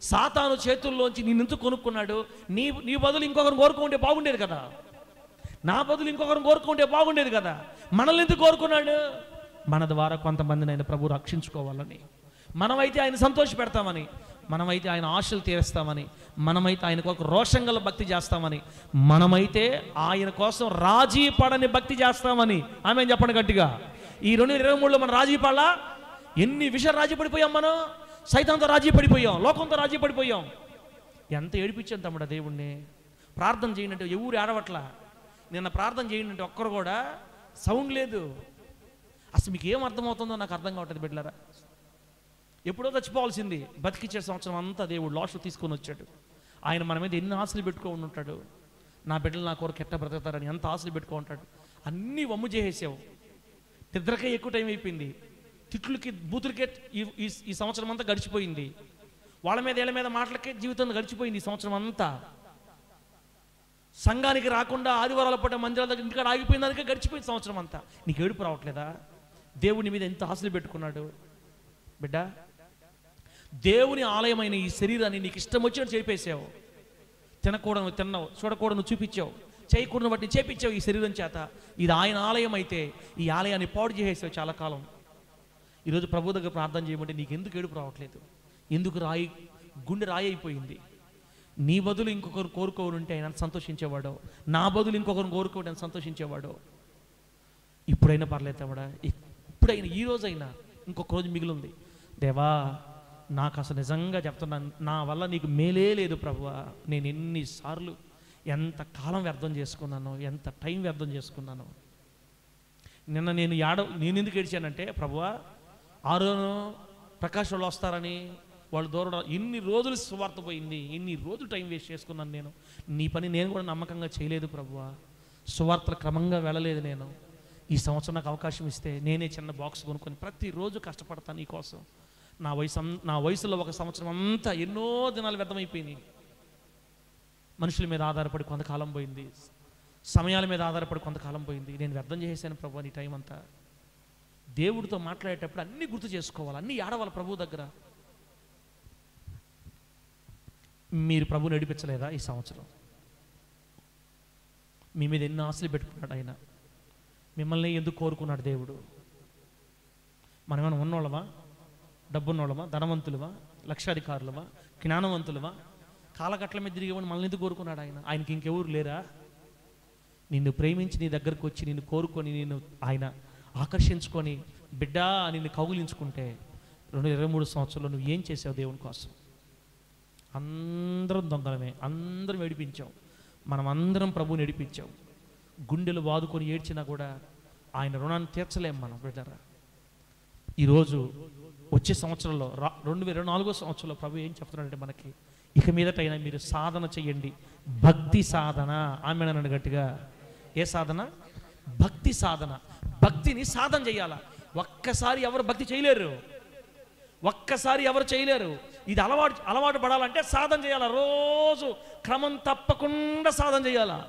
సాతాను చేతుల్లోంచి నిన్ను ఎందుకు కొనుక్కున్నాడు? నీ బదులు ఇంకొకరిని కోరుకుంటే బాగుండేది కదా, నా బదులు ఇంకొకరిని కోరుకుంటే బాగుండేది కదా. మనల్ని ఎందుకు కోరుకున్నాడు? మన ద్వారా కొంతమందిని ఆయన ప్రభు రక్షించుకోవాలని, మనమైతే ఆయన సంతోష పెడతామని, మనమైతే ఆయన ఆశలు తీరుస్తామని, మనమైతే ఆయన కొరకు రోషం గల భక్తి చేస్తామని, మనమైతే ఆయన కోసం రాజీ పడని భక్తి చేస్తామని. ఆమె చెప్పండి గట్టిగా. ఈ 2023లో మనం రాజీ పడలా? ఎన్ని విషయాలు రాజీ పడిపోయాం మనం. సైతాంతో రాజీ పడిపోయాం, లోకంతో రాజీ పడిపోయాం. ఎంత ఏడిపించాం తమ్ముడా దేవుణ్ణి. ప్రార్థన చేయండి అంటే ఎవరు ఏడవట్లా. నిన్న ప్రార్థన చేయండి అంటే ఒక్కరు కూడా సౌండ్ లేదు. అసలు మీకు ఏం అర్థమవుతుందో నాకు అర్థం కావట్లేదు బిడ్డలారా. ఎప్పుడో చచ్చిపోవాల్సింది బతికిచ్చే సంవత్సరం అంతా దేవుడు లాస్ట్ తీసుకొని వచ్చాడు. ఆయన మన మీద ఎన్ని ఆశలు పెట్టుకొని ఉంటాడు. నా బిడ్డలు నా కొరకు ఎట్ట బ్రతుకుతారని ఎంత ఆశలు పెట్టుకో ఉంటాడు. అన్నీ వమ్ము చేసేసావు. నిద్రకే ఎక్కువ టైం అయిపోయింది, తిట్లకి బూతులకే ఈ సంవత్సరం అంతా గడిచిపోయింది. వాళ్ళ మీద వీళ్ళ మీద మాటలకే జీవితం గడిచిపోయింది ఈ సంవత్సరం అంతా. సంఘానికి రాకుండా ఆదివారాల పూట మందిరాల దగ్గర ఇంటికాడ ఆగిపోయిన దానికే గడిచిపోయింది సంవత్సరం అంతా. నీకు ఏడుపు రావట్లేదా? దేవుని మీద ఎంత ఆశలు పెట్టుకున్నాడు బిడ్డ. దేవుని ఆలయమైన ఈ శరీరాన్ని నీకు ఇష్టం వచ్చినట్టు చేపేసావు. తినకూడదు తిన్నావు, చూడకూడదు చూపించావు, చేయకూడదు బట్టి చేపించావు ఈ శరీరం చేత. ఇది ఆయన ఆలయం అయితే ఈ ఆలయాన్ని పాడు చేసేసావు చాలా కాలం. ఈరోజు ప్రభు దగ్గర ప్రార్థన చేయమంటే నీకు ఎందుకు ఏడుపు రావట్లేదు? ఎందుకు గుండె రాయి అయిపోయింది? నీ బదులు ఇంకొకరు కోరుకోని ఉంటే ఆయన సంతోషించేవాడు, నా బదులు ఇంకొకరిని కోరుకోవడం ఆయన సంతోషించేవాడు. ఇప్పుడైనా పర్లేదు తమ్ముడా, ఇప్పుడైనా ఈ రోజైనా ఇంకొక రోజు మిగిలింది. దేవా, నాకు అసలు నిజంగా చెప్తున్నాను, నా వల్ల నీకు మేలే లేదు ప్రభువా. నేను ఎన్నిసార్లు ఎంత కాలం వ్యర్థం చేసుకున్నాను, ఎంత టైం వ్యర్థం చేసుకున్నాను. నిన్న నేను ఎందుకు ఏడ్చానంటే, ప్రభువా ఆరోను ప్రకాష్ వాళ్ళు వస్తారని వాళ్ళు దూరం ఇన్ని రోజులు సువార్త పోయింది, ఇన్ని రోజులు టైం వేస్ట్ చేసుకున్నాను. నీ పని నేను కూడా నమ్మకంగా చేయలేదు ప్రభువా. సువార్తలు క్రమంగా వెళ్ళలేదు నేను. ఈ సంవత్సరం నాకు అవకాశం ఇస్తే నేనే చిన్న బాక్స్ కొనుక్కొని ప్రతిరోజు కష్టపడతాను నీ కోసం. నా వయసులో ఒక సంవత్సరం అంతా ఎన్నో దినాలు వ్యర్థమైపోయినాయి. మనుషుల మీద ఆధారపడి కొంతకాలం పోయింది, సమయాల మీద ఆధారపడి కొంతకాలం పోయింది. నేను వ్యర్థం చేసేసాను ప్రభు నీ టైం అంతా. దేవుడితో మాట్లాడేటప్పుడు అన్నీ గుర్తు చేసుకోవాలి, అన్నీ ఆడవాలి ప్రభు దగ్గర. మీరు ప్రభుని నడిపించలేదా ఈ సంవత్సరం? మీ మీద ఎన్ని ఆశలు పెట్టుకున్నాడు ఆయన. మిమ్మల్ని ఎందుకు కోరుకున్నాడు దేవుడు? మనమేమైనా ఉన్నోళ్ళమా, డబ్బున్నోళ్ళమా, ధనవంతులమా, లక్షాధికారులమా, జ్ఞానవంతులమా? కాలగట్ల మీద తిరిగేవాడిని మనల్ని ఎందుకు కోరుకున్నాడు ఆయన? ఆయనకి ఇంకెవరు లేరా? నిన్ను ప్రేమించి నీ దగ్గరకు వచ్చి నిన్ను కోరుకొని నిన్ను ఆయన ఆకర్షించుకొని బిడ్డా నిన్ను కౌగిలించుకుంటే 2023 సంవత్సరంలో నువ్వు ఏం చేసావు దేవుని కోసం? అందరం దొంగలమే, అందరం ఏడిపించాం. మనం అందరం ప్రభుని ఏడిపించాం. గుండెలు వాదుకొని ఏడ్చినా కూడా ఆయన రుణాన్ని తీర్చలేం మనం బిడ్డరా. ఈరోజు వచ్చే సంవత్సరంలో 2024 సంవత్సరంలో ప్రభు ఏం చెప్తున్నాడంటే మనకి, ఇక మీదటైనా మీరు సాధన చెయ్యండి, భక్తి సాధన. ఆమె నన్ను గట్టిగా. ఏ సాధన? భక్తి సాధన. భక్తిని సాధన చేయాలా. ఒక్కసారి ఎవరు భక్తి చేయలేరు, ఒక్కసారి ఎవరు చేయలేరు. ఇది అలవాటు పడాలంటే సాధన చేయాలా. రోజు క్రమం తప్పకుండా సాధన చేయాలా.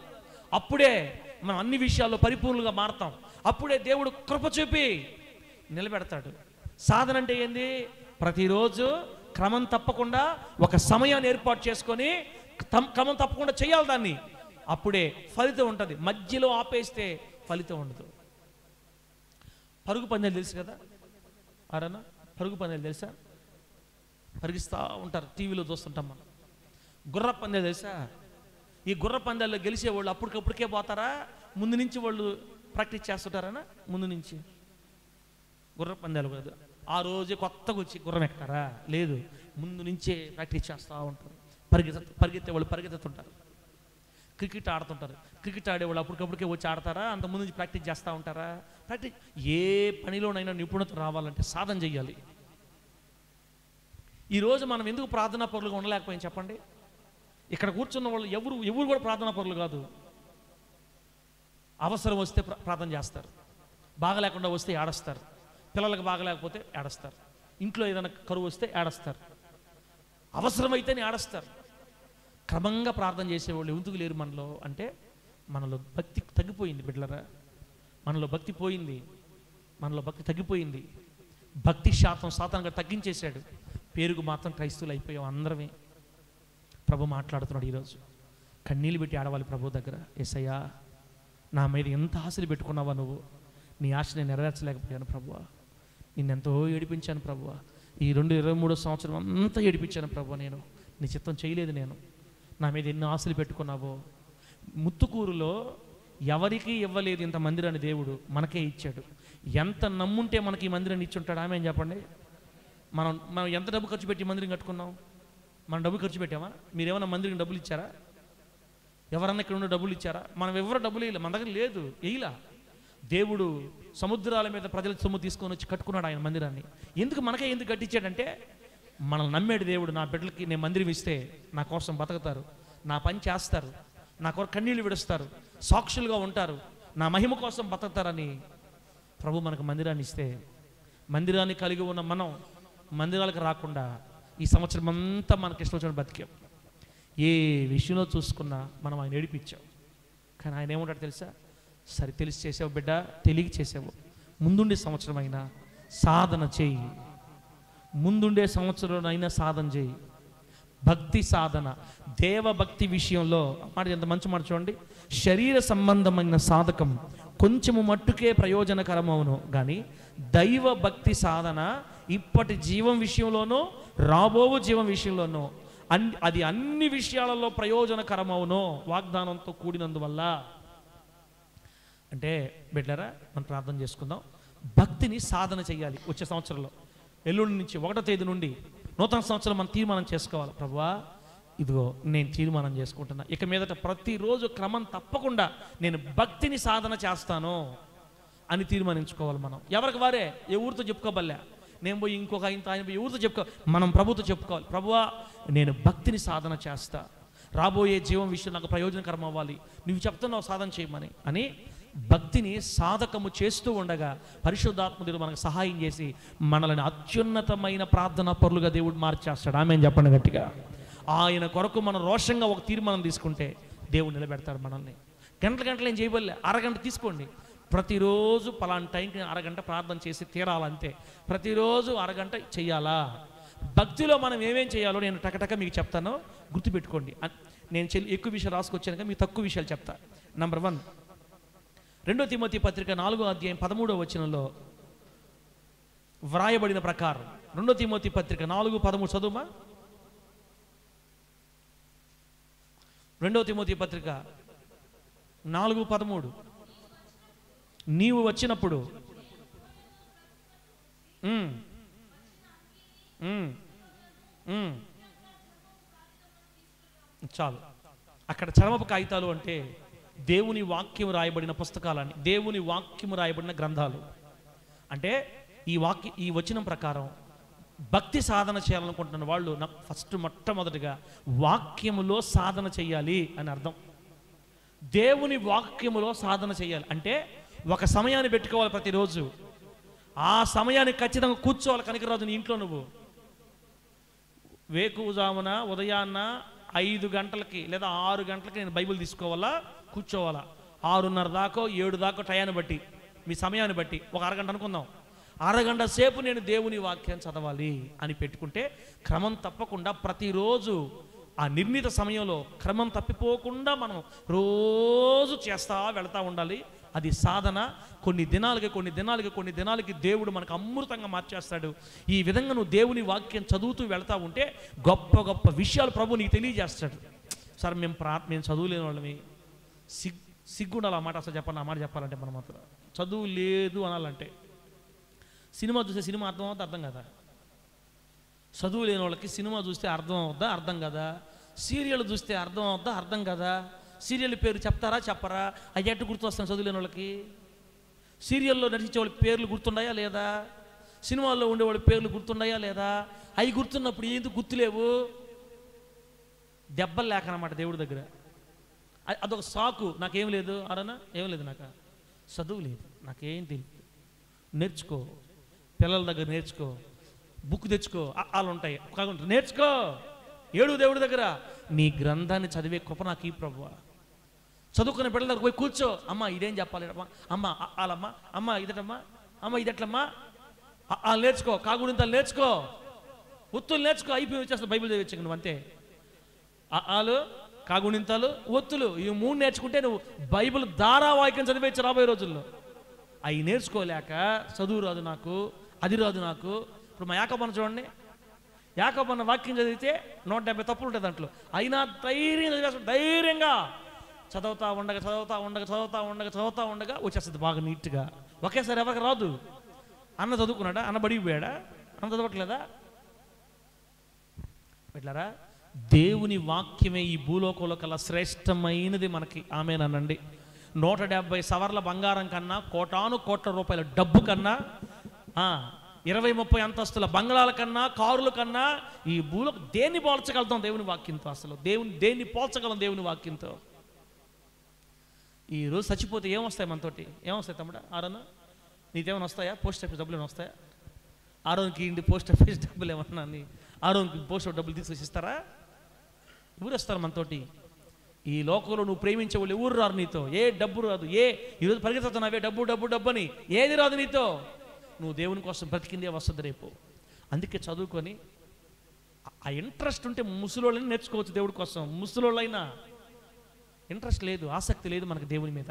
అప్పుడే మనం అన్ని విషయాల్లో పరిపూర్ణంగా మారతాం. అప్పుడే దేవుడు కృప చూపి నిలబెడతాడు. సాధన అంటే ఏంది? ప్రతిరోజు క్రమం తప్పకుండా ఒక సమయాన్ని ఏర్పాటు చేసుకొని క్రమం తప్పకుండా చేయాలి దాన్ని. అప్పుడే ఫలితం ఉంటుంది. మధ్యలో ఆపేస్తే ఫలితం ఉండదు. పరుగు పందెలు తెలుసు కదా, అరనా పరుగు పందాలు తెలుసా? పరిగిస్తూ ఉంటారు, టీవీలో చూస్తుంటాం మనం. గుర్ర పందాలు తెలుసా? ఈ గుర్ర పందాల్లో గెలిచే వాళ్ళు అప్పటికప్పటికే పోతారా, ముందు నుంచి వాళ్ళు ప్రాక్టీస్ చేస్తుంటారనా? ముందు నుంచి గుర్ర పందాలు కాదు, ఆ రోజే కొత్తగా వచ్చి గుర్రం ఎక్కుతారా? లేదు, ముందు నుంచే ప్రాక్టీస్ చేస్తూ ఉంటారు. పరిగెత్తే వాళ్ళు పరిగెత్తుతుంటారు. క్రికెట్ ఆడుతుంటారు, క్రికెట్ ఆడేవాళ్ళు అప్పటికప్పటికే వచ్చి ఆడతారా? అంత ముందు నుంచి ప్రాక్టీస్ చేస్తూ ఉంటారా? ప్రాక్టీస్. ఏ పనిలోనైనా నిపుణత రావాలంటే సాధన చెయ్యాలి. ఈరోజు మనం ఎందుకు ప్రార్థనా పరులుగా ఉండలేకపోయాం చెప్పండి? ఇక్కడ కూర్చున్న వాళ్ళు ఎవరు కూడా ప్రార్థనా పరులు కాదు. అవసరం వస్తే ప్రార్థన చేస్తారు, బాగా లేకుండా వస్తే ఏడుస్తారు, పిల్లలకు బాగా లేకపోతే ఏడుస్తారు, ఇంట్లో ఏదైనా కరువు వస్తే ఏడుస్తారు, అవసరమైతేనే ఏడుస్తారు. క్రమంగా ప్రార్థన చేసేవాళ్ళు ఎందుకు లేరు మనలో అంటే, మనలో భక్తి తగ్గిపోయింది బిడ్డలరా. మనలో భక్తి పోయింది, మనలో భక్తి తగ్గిపోయింది. భక్తి శాతం సాతానుగా తగ్గించేశాడు. పేరుకు మాత్రం క్రైస్తవులు అయిపోయాం అందరమే. ప్రభు మాట్లాడుతున్నాడు ఈరోజు. కన్నీళ్ళు పెట్టి ఆడవాలి ప్రభు దగ్గర. యేసయ్యా, నా మీద ఎంత ఆశలు పెట్టుకున్నావా నువ్వు? నీ ఆశ నేను నెరవేర్చలేకపోయాను ప్రభువా. నిన్నెంతో ఏడిపించాను ప్రభువా. ఈ 2023 సంవత్సరం అంతా ఏడిపించాను ప్రభువా. నేను నీ చిత్తం చేయలేదు. నేను నా మీద ఎన్నో ఆశలు పెట్టుకున్నావో. ముత్తుకూరులో ఎవరికి ఇవ్వలేదు ఇంత మందిరాన్ని దేవుడు మనకే ఇచ్చాడు. ఎంత నమ్ముంటే మనకి ఈ మందిరాన్ని ఇచ్చుంటాడు? ఆమె చెప్పండి. మనం ఎంత డబ్బు ఖర్చు పెట్టి మందిరం కట్టుకున్నాం? మనం డబ్బు ఖర్చు పెట్టామా? మీరేమన్నా మందిరం డబ్బులు ఇచ్చారా? ఎవరన్నా ఇక్కడ ఉన్న డబ్బులు ఇచ్చారా? మనం ఎవరు డబ్బులు వేయలే, మన దగ్గర లేదు, వేయలా. దేవుడు సముద్రాల మీద ప్రజల సొమ్ము తీసుకొని వచ్చి కట్టుకున్నాడు ఆయన మందిరాన్ని. ఎందుకు మనకే ఎందుకు కట్టించాడంటే, మనల్ని నమ్మాడు దేవుడు. నా బిడ్డలకి నేను మందిరం ఇస్తే నా కోసం బతుకుతారు, నా పని చేస్తారు, నా కొరకు కన్నీళ్ళు విడుస్తారు, సాక్షులుగా ఉంటారు, నా మహిమ కోసం బతుకుతారని ప్రభు మనకు మందిరాన్ని ఇస్తే, మందిరాన్ని కలిగి ఉన్న మనం మందిరాలకు రాకుండా ఈ సంవత్సరం అంతా మనకి ఇష్టం వచ్చిన బతికాం. ఏ విషయంలో చూసుకున్నా మనం ఆయన ఏడిపించాం. కానీ ఆయన ఏమంటాడు తెలుసా? సరే, తెలిసి చేసావు బిడ్డ, తెలియక చేసావు. ముందుండే సంవత్సరం అయినా సాధన చేయి, ముందుండే సంవత్సరం అయినా సాధన చేయి. భక్తి సాధన, దేవభక్తి విషయంలో మాట ఎంత మంచి మాట చూడండి. శరీర సంబంధమైన సాధకం కొంచెము మట్టుకే ప్రయోజనకరమవును కానీ దైవ భక్తి సాధన ఇప్పటి జీవం విషయంలోనూ రాబోవు జీవం విషయంలోనూ అది అన్ని విషయాలలో ప్రయోజనకరమవును, వాగ్దానంతో కూడినందువల్ల. అంటే బిడ్డలారా, మనం ప్రార్థన చేసుకుందాం. భక్తిని సాధన చేయాలి. వచ్చే సంవత్సరంలో ఎల్లుండి నుంచి 1వ తేదీ నుండి నూతన సంవత్సరం మనం తీర్మానం చేసుకోవాలి. ప్రభువా, ఇదిగో నేను తీర్మానం చేసుకుంటున్నా, ఇక మీదట ప్రతిరోజు క్రమం తప్పకుండా నేను భక్తిని సాధన చేస్తాను అని తీర్మానించుకోవాలి. మనం ఎవరికి వారే ఏ ఊరితో చెప్పుకోబల్లే, నేను పోయి ఇంకొక ఆయన పోయి ఊరితో చెప్పుకో, మనం ప్రభుతో చెప్పుకోవాలి. ప్రభువా, నేను భక్తిని సాధన చేస్తా, రాబోయే జీవం విషయం నాకు ప్రయోజనకరం అవ్వాలి, నువ్వు చెప్తున్నావు సాధన చేయమని అని భక్తిని సాధకము చేస్తూ ఉండగా పరిశుద్ధాత్ముడు మనకు సహాయం చేసి మనల్ని అత్యున్నతమైన ప్రార్థనా పరులుగా దేవుడు మార్చేస్తాడు. ఆమె చెప్పండి గట్టిగా. ఆయన కొరకు మనం రోషంగా ఒక తీర్మానం తీసుకుంటే దేవుడు నిలబెడతాడు మనల్ని. గంటలు ఏం చేయబోలే, అరగంట తీసుకోండి. ప్రతిరోజు పలానా టైంకి అరగంట ప్రార్థన చేసి తీరాలంతే. ప్రతిరోజు అరగంట చెయ్యాలా? భక్తిలో మనం ఏమేం చేయాలో నేను టకటక మీకు చెప్తాను, గుర్తుపెట్టుకోండి. నేను ఎక్కువ విషయాలు రాసుకొచ్చాను కానీ మీకు తక్కువ విషయాలు చెప్తా. నంబర్ 1, 2 తిమోతి పత్రిక 4వ అధ్యాయం 13వ వచనంలో వ్రాయబడిన ప్రకారం, 2 తిమోతి పత్రిక 4:13 చదువుమా. 2 తిమోతి పత్రిక 4:13, నీవు వచ్చినప్పుడు చాలు. అక్కడ చర్మపు కాగితాలు అంటే దేవుని వాక్యం రాయబడిన పుస్తకాలని, దేవుని వాక్యం రాయబడిన గ్రంథాలు. అంటే ఈ వచనం ప్రకారం భక్తి సాధన చేయాలనుకుంటున్న వాళ్ళు మొట్టమొదటిగా వాక్యములో సాధన చేయాలి అని అర్థం. దేవుని వాక్యములో సాధన చేయాలి అంటే ఒక సమయాన్ని పెట్టుకోవాలి ప్రతిరోజు. ఆ సమయాన్ని ఖచ్చితంగా కూర్చోవాలి. కనికరాజు, నీ ఇంట్లో నువ్వు వేకువజామున ఉదయాన్న 5 గంటలకి లేదా 6 గంటలకి నేను బైబిల్ తీసుకోవాలా, కూర్చోవాలా. 6:30 దాకా 7 దాకా టయాన్ని బట్టి, మీ సమయాన్ని బట్టి ఒక అరగంట అనుకుందాం, అరగంట సేపు నేను దేవుని వాక్యాన్ని చదవాలి అని పెట్టుకుంటే క్రమం తప్పకుండా ప్రతిరోజు ఆ నిర్ణీత సమయంలో క్రమం తప్పిపోకుండా మనం రోజు చేస్తా వెళ్తూ ఉండాలి. అది సాధన. కొన్ని దినాలకి దేవుడు మనకు అమృతంగా మార్చేస్తాడు. ఈ విధంగా నువ్వు దేవుని వాక్యం చదువుతూ వెళ్తా ఉంటే గొప్ప గొప్ప విషయాలు ప్రభు నీకు తెలియజేస్తాడు. సార్ మేము చదువులేని వాళ్ళమి, సిగ్గుండాలి ఆ మాట అసలు చెప్పాలి. ఆ మాట చెప్పాలంటే మనం మాత్రం చదువు లేదు అనాలంటే, సినిమా చూస్తే సినిమా అర్థం అవుద్దా? అర్థం కదా. చదువు లేని వాళ్ళకి సినిమా చూస్తే అర్థం అవుద్దా? అర్థం కదా. సీరియల్ చూస్తే అర్థం అవుద్దా? అర్థం కదా. సీరియల్ పేరు చెప్తారా? చెప్పరా? అవి ఎట్టు గుర్తు వస్తాను చదువు లేని వాళ్ళకి? సీరియల్లో నటించే వాళ్ళ పేర్లు గుర్తున్నాయా లేదా? సినిమాల్లో ఉండేవాళ్ళ పేర్లు గుర్తున్నాయా లేదా? అవి గుర్తున్నప్పుడు ఎందుకు గుర్తులేవు? దెబ్బలు లేకనమాట దేవుడి దగ్గర. అదొక సాకు. నాకేం లేదు అరనా, ఏం లేదు, నాకు చదువు లేదు, నాకేం తెలియదు. నేర్చుకో, పిల్లల దగ్గర నేర్చుకో, బుక్ తెచ్చుకో, వాళ్ళు ఉంటాయి, నేర్చుకో, ఏడు దేవుడి దగ్గర. నీ గ్రంథాన్ని చదివే కృప నాకు ఈ ప్రభువా. చదువుకునే పిల్లల దగ్గర పోయి కూర్చో. అమ్మ ఇదేం చెప్పాలి అమ్మా, అమ్మ వాళ్ళమ్మ, అమ్మ ఇదటమ్మా, అమ్మ ఇదట్లమ్మా, వాళ్ళు నేర్చుకో, కాగుడింతలు నేర్చుకో, ఒత్తులు నేర్చుకో. అయిపోయి వచ్చేస్తా బైబిల్ చదివచ్చు నువ్వు అంతే. వాళ్ళు కాగుణింతాలు ఒత్తులు ఈ 3 నేర్చుకుంటే నువ్వు బైబిల్ ధారావాహికం చదివేచ్చు రాబోయే రోజుల్లో. అవి నేర్చుకోలేక చదువు రాదు నాకు, అది రాదు నాకు. ఇప్పుడు మా యాకోబన్న చూడండి, యాకోబన్న వాక్యం చదివితే 170 తప్పులు ఉంటాయి దాంట్లో. అయినా ధైర్యంగా చదువుతా ఉండగా వచ్చేస్తుంది బాగా నీట్గా. ఒకేసారి ఎవరికి రాదు. అన్న చదువుకున్నాడా? అన్న బడికి పోయాడా? అన్న చదవట్లేదా? పెట్టారా? దేవుని వాక్యమే ఈ భూలోకంలో కల్లా శ్రేష్టమైనది మనకి. ఆమేనండి. 170 సవర్ల బంగారం కన్నా, కోటాను కోట్ల రూపాయల డబ్బు కన్నా, 20-30 అంతస్తుల బంగ్లాల కన్నా, కారుల కన్నా ఈ భూలోకం దేన్ని పోల్చగలుగుతాం దేవుని వాక్యంతో? అసలు దేన్ని పోల్చగలం దేవుని వాక్యంతో? ఈరోజు చచ్చిపోతే ఏమొస్తాయి మనతోటి? ఏమొస్తాయి తమ్ముడా? ఆరోను నీకేమైనా వస్తాయా? పోస్ట్ ఆఫీస్ డబ్బులు ఏమైనా వస్తాయా? ఆరోన్కి ఇంటి పోస్ట్ ఆఫీస్ డబ్బులు ఏమన్నా ఆరోన్కి పోస్ట్ ఆఫీస్ డబ్బులు తీసుకొచ్చి ఇస్తారా? ఎవరు వస్తారు మనతోటి? ఈ లోకంలో నువ్వు ప్రేమించే వాళ్ళు ఎవరు రారు నీతో. ఏ డబ్బు రాదు. ఈరోజు పరిగెత్తుతున్నావే డబ్బు అని, ఏది రాదు నీతో. నువ్వు దేవుని కోసం బ్రతికిందే వస్తుంది రేపు. అందుకే చదువుకొని ఆ ఇంట్రెస్ట్ ఉంటే ముసలోళ్ళని నేర్చుకోవచ్చు దేవుడి కోసం. ముసలోళ్ళైనా ఇంట్రెస్ట్ లేదు, ఆసక్తి లేదు మనకు దేవుని మీద.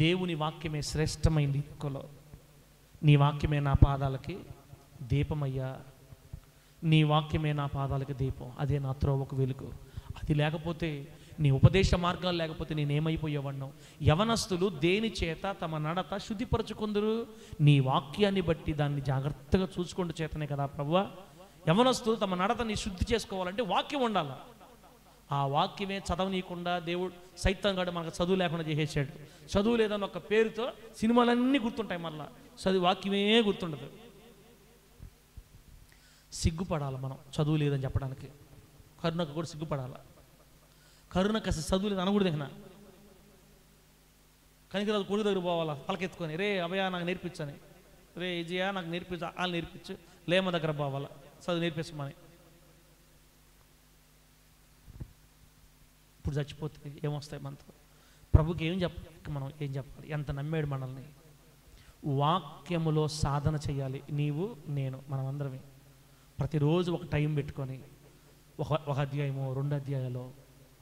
దేవుని వాక్యమే శ్రేష్టమైంది. నీ వాక్యమే నా పాదాలకి దీపమయ్యా, నీ వాక్యమే నా పాదాలకి దీపం, అదే నా త్రోవకు వెలుగు. అది లేకపోతే, నీ ఉపదేశ మార్గాలు లేకపోతే నేనేమైపోయేవాడినో. యవనస్తులు దేని చేత తమ నడత శుద్ధిపరచుకుందరు? నీ వాక్యాన్ని బట్టి దాన్ని జాగ్రత్తగా చూసుకుంటూ చేతనే కదా ప్రభువా. యవనస్తులు తమ నడతని శుద్ధి చేసుకోవాలంటే వాక్యం ఉండాలి. ఆ వాక్యమే చదవనీయకుండా దేవుడు సైతంగాడు మనకు చదువు లేకుండా చేసేసాడు. చదువు లేదని ఒక పేరుతో సినిమాలన్నీ గుర్తుంటాయి, మళ్ళా చదువు వాక్యమే గుర్తుండదు. సిగ్గుపడాలి మనం చదువు లేదని చెప్పడానికి. కరుణకు కూడా సిగ్గుపడాలి. కరుణకు అసలు చదువు లేదు అనకూడదు. కనికరాజు కొడుకు దగ్గర పోవాలా పలకెత్తుకొని, రే అభయ నాకు నేర్పించని, రే విజయ నాకు నేర్పించు, వాళ్ళు నేర్పించు, లేమ దగ్గర పోవాలా చదువు నేర్పించమని. ఇప్పుడు చచ్చిపోతే ఏమొస్తాయి మనతో? ప్రభుకి ఏం చెప్పాలి? మనం ఏం చెప్పాలి? ఎంత నమ్మాడు మనల్ని. వాక్యములో సాధన చేయాలి. నీవు నేను మనమందరమే ప్రతిరోజు ఒక టైం పెట్టుకొని ఒక అధ్యాయమో 2 అధ్యాయాలు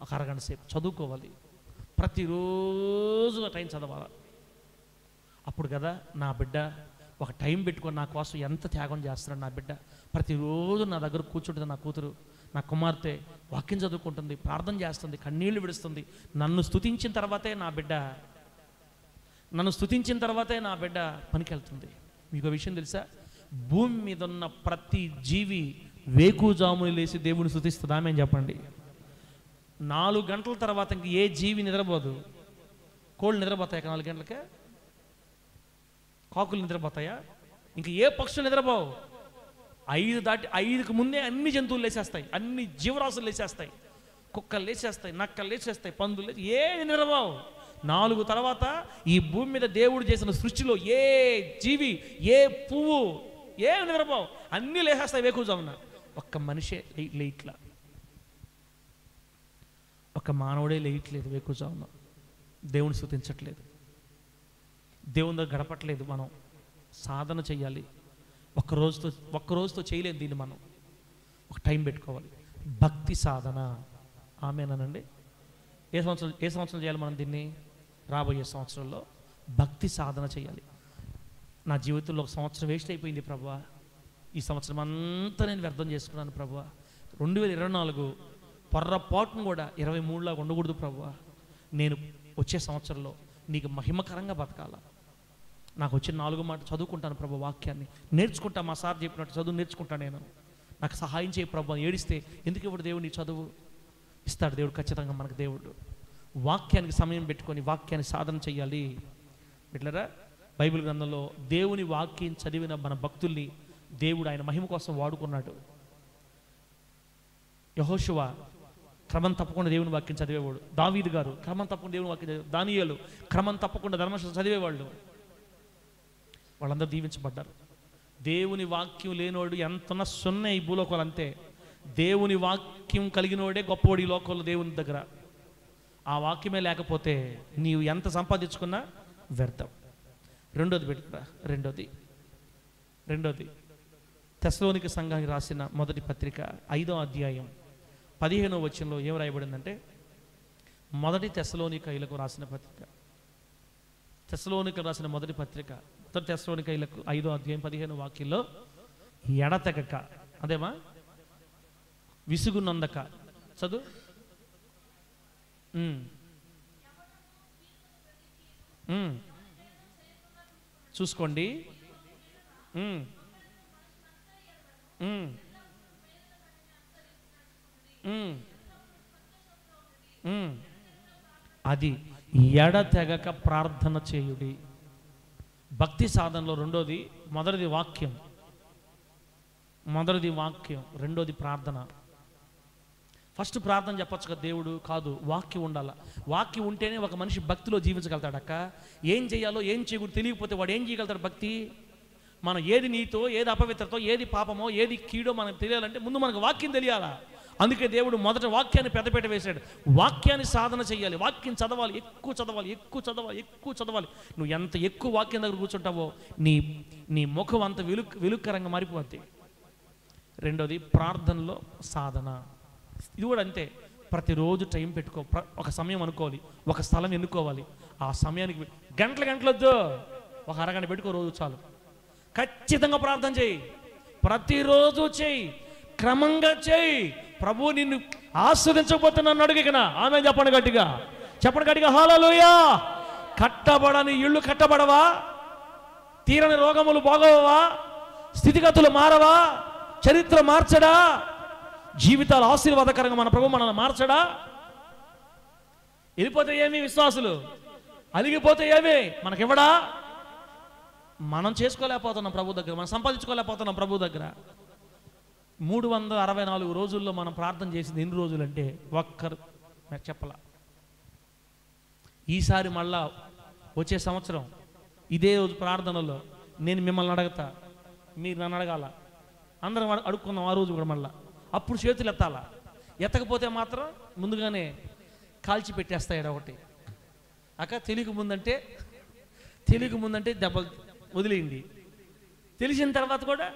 ఒక అరగంట సేపు చదువుకోవాలి. ప్రతిరోజు ఒక టైం చదవాలి. అప్పుడు కదా నా బిడ్డ ఒక టైం పెట్టుకొని నా కోసం ఎంత త్యాగం చేస్తున్నాడు నా బిడ్డ. ప్రతిరోజు నా దగ్గర కూర్చుంటుంది నా కూతురు, నా కుమార్తె వాక్యం చదువుకుంటుంది, ప్రార్థన చేస్తుంది, కన్నీళ్లు విడుస్తుంది. నన్ను స్తుతించిన తర్వాతే నా బిడ్డ పనికి వెళ్తుంది. మీకు విషయం తెలుసా? భూమి మీద ఉన్న ప్రతి జీవి వేకుజాముని లేచి దేవుని స్తుతిస్తుంది. ఆమె చెప్పండి. 4 గంటల తర్వాత ఇంక ఏ జీవి నిద్రపోదు. కోళ్ళు నిద్రపోతాయా 4 గంటలకే? కాకులు నిద్రపోతాయా? ఇంక ఏ పక్షులు నిద్రపోవు. 5 దాటి 5కు ముందే అన్ని జంతువులు లేచేస్తాయి, అన్ని జీవరాశులు లేచేస్తాయి, కుక్కలు లేచేస్తాయి, నక్కలు లేచేస్తాయి, పందులు లేచి ఏది నిద్రపోవు. 4 తర్వాత ఈ భూమి మీద దేవుడు చేసిన సృష్టిలో ఏ జీవి, ఏ పువ్వు ఏ నిద్రపోవు, అన్నీ లేచేస్తాయి వేకుజామున. ఒక్క మనిషే లేట్లా, ఒక మానవుడే లేయట్లేదు వేకుజామున. దేవుని స్తుతించట్లేదు, దేవుని దగ్గర గడపట్లేదు. మనం సాధన చెయ్యాలి. ఒక్క రోజుతో చేయలేదు దీన్ని. మనం ఒక టైం పెట్టుకోవాలి. భక్తి సాధన. ఆమేనండి. ఏ సంవత్సరం చేయాలి మనం దీన్ని? రాబోయే సంవత్సరంలో భక్తి సాధన చేయాలి. నా జీవితంలో ఒక సంవత్సరం వేస్ట్ అయిపోయింది ప్రభువా, ఈ సంవత్సరం అంతా నేను వ్యర్థం చేసుకున్నాను ప్రభువా, 2024 పొర్రపాటును కూడా 23లాగా ఉండకూడదు ప్రభువా, నేను వచ్చే సంవత్సరంలో నీకు మహిమకరంగా బతకాల. నాకు వచ్చిన 4 మాట చదువుకుంటాను ప్రభు, వాక్యాన్ని నేర్చుకుంటా, మా సార్ చెప్పినట్టు చదువు నేర్చుకుంటాను నేను. నాకు సహాయం చేయ ప్రభు. ఏడిస్తే ఎందుకు ఇవ్వడు దేవుడు నీ చదువు? ఇస్తాడు దేవుడు ఖచ్చితంగా. మనకు దేవుడు వాక్యానికి సమయం పెట్టుకొని వాక్యాన్ని సాధన చేయాలి. బిడ్డలారా, బైబిల్ గ్రంథంలో దేవుని వాక్యం చదివిన మన భక్తుల్ని దేవుడు ఆయన మహిమ కోసం వాడుకున్నాడు. యెహోషువ క్రమం తప్పకుండా దేవుని వాక్యం చదివేవాడు. దావీదు గారు క్రమం తప్పకుండా దేవుని వాక్యం చదివేవాడు. దానియేలు క్రమం తప్పకుండా ధర్మశాస్త్రం చదివేవాళ్ళు. వాళ్ళందరూ దీవించబడ్డారు. దేవుని వాక్యం లేనివాడు ఎంతన్నా సున్నా ఈ భూలోకాలు అంతే. దేవుని వాక్యం కలిగినోడే గొప్పవాడు ఈ లోకంలో దేవుని దగ్గర. ఆ వాక్యమే లేకపోతే నీవు ఎంత సంపాదించుకున్నా వ్యర్థం. రెండోది బిడ్డ, రెండోది తెస్సలోనిక సంఘానికి రాసిన మొదటి పత్రిక 5వ అధ్యాయం 15వ వచనంలో ఏం రాయబడిందంటే, మొదటి తెస్సలోనికయులకు రాసిన పత్రిక, తెస్సలోనికలకు రాసిన మొదటి పత్రిక, మొదటి తెస్సలోనికయులకు 5వ అధ్యాయం 15వ వాక్యంలో, ఎడతెగక, అదేమా విసుగునందక, చదువు. చూసుకోండి. అది ఎడతెగక ప్రార్థన చేయుడి. భక్తి సాధనలో రెండోది, మొదటిది వాక్యం, రెండోది ప్రార్థన. ఫస్ట్ ప్రార్థన చెప్పచ్చు కదా, దేవుడు కాదు, వాక్యం ఉండాల. వాక్యం ఉంటేనే ఒక మనిషి భక్తిలో జీవించగలుగుతాడు. అక్క ఏం చేయాలో ఏం చేయకూడదు తెలియకపోతే వాడు ఏం చేయగలుగుతాడు? భక్తి. మనం ఏది నీతో, ఏది అపవిత్రతో, ఏది పాపమో, ఏది కీడో మనకు తెలియాలంటే ముందు మనకు వాక్యం తెలియాలా. అందుకే దేవుడు మొదట వాక్యాన్ని పెద్దపీట వేశాడు. వాక్యాన్ని సాధన చేయాలి, వాక్యం చదవాలి, ఎక్కువ చదవాలి. నువ్వు ఎంత ఎక్కువ వాక్యం దగ్గర కూర్చుంటావో నీ ముఖం అంత వెలుక్కరంగా మారిపోద్ది. రెండోది ప్రార్థనలో సాధన. ఇది కూడా అంతే. ప్రతిరోజు టైం పెట్టుకో, ఒక సమయం అనుకోవాలి, ఒక స్థలం ఎన్నుకోవాలి. ఆ సమయానికి గంటలొద్దు, ఒక అరగంట పెట్టుకో, రోజు చాలు. ఖచ్చితంగా ప్రార్థన చేయి, ప్రతిరోజు చేయి, క్రమంగా చేయి. ప్రభు నిన్ను ఆస్వాదించకపోతే నన్ను అడుగుకనా. ఆమె చెప్పండి గట్టిగా హల్లెలూయా. కట్టబడని ఇళ్ళు కట్టబడవా? తీరని రోగములు బాగోవా? స్థితిగతులు మారవా? చరిత్ర మార్చడా? జీవితాలు ఆశీర్వాదకరంగా మన ప్రభు మనల్ని మార్చడా? వెళ్ళిపోతే ఏమి విశ్వాసులు, అలిగిపోతే ఏమి మనకివ్వడా? మనం చేసుకోలేకపోతున్నాం ప్రభు దగ్గర, మనం సంపాదించుకోలేకపోతున్నాం ప్రభు దగ్గర. 364 రోజుల్లో మనం ప్రార్థన చేసింది ఎన్ని రోజులంటే ఒక్కరు చెప్పలా. ఈసారి మళ్ళా వచ్చే సంవత్సరం ఇదే రోజు ప్రార్థనలో నేను మిమ్మల్ని అడగతా, మీరు నన్ను అడగాల, అందరం అడుక్కుందాం ఆ రోజు కూడా. మళ్ళా అప్పుడు చేతులు ఎత్తాలా. ఎత్తకపోతే మాత్రం ముందుగానే కాల్చి పెట్టేస్తాడు ఒకటి. అక్క తెలియక ముందంటే దెబ్బలు వదిలేయండి. తెలిసిన తర్వాత కూడా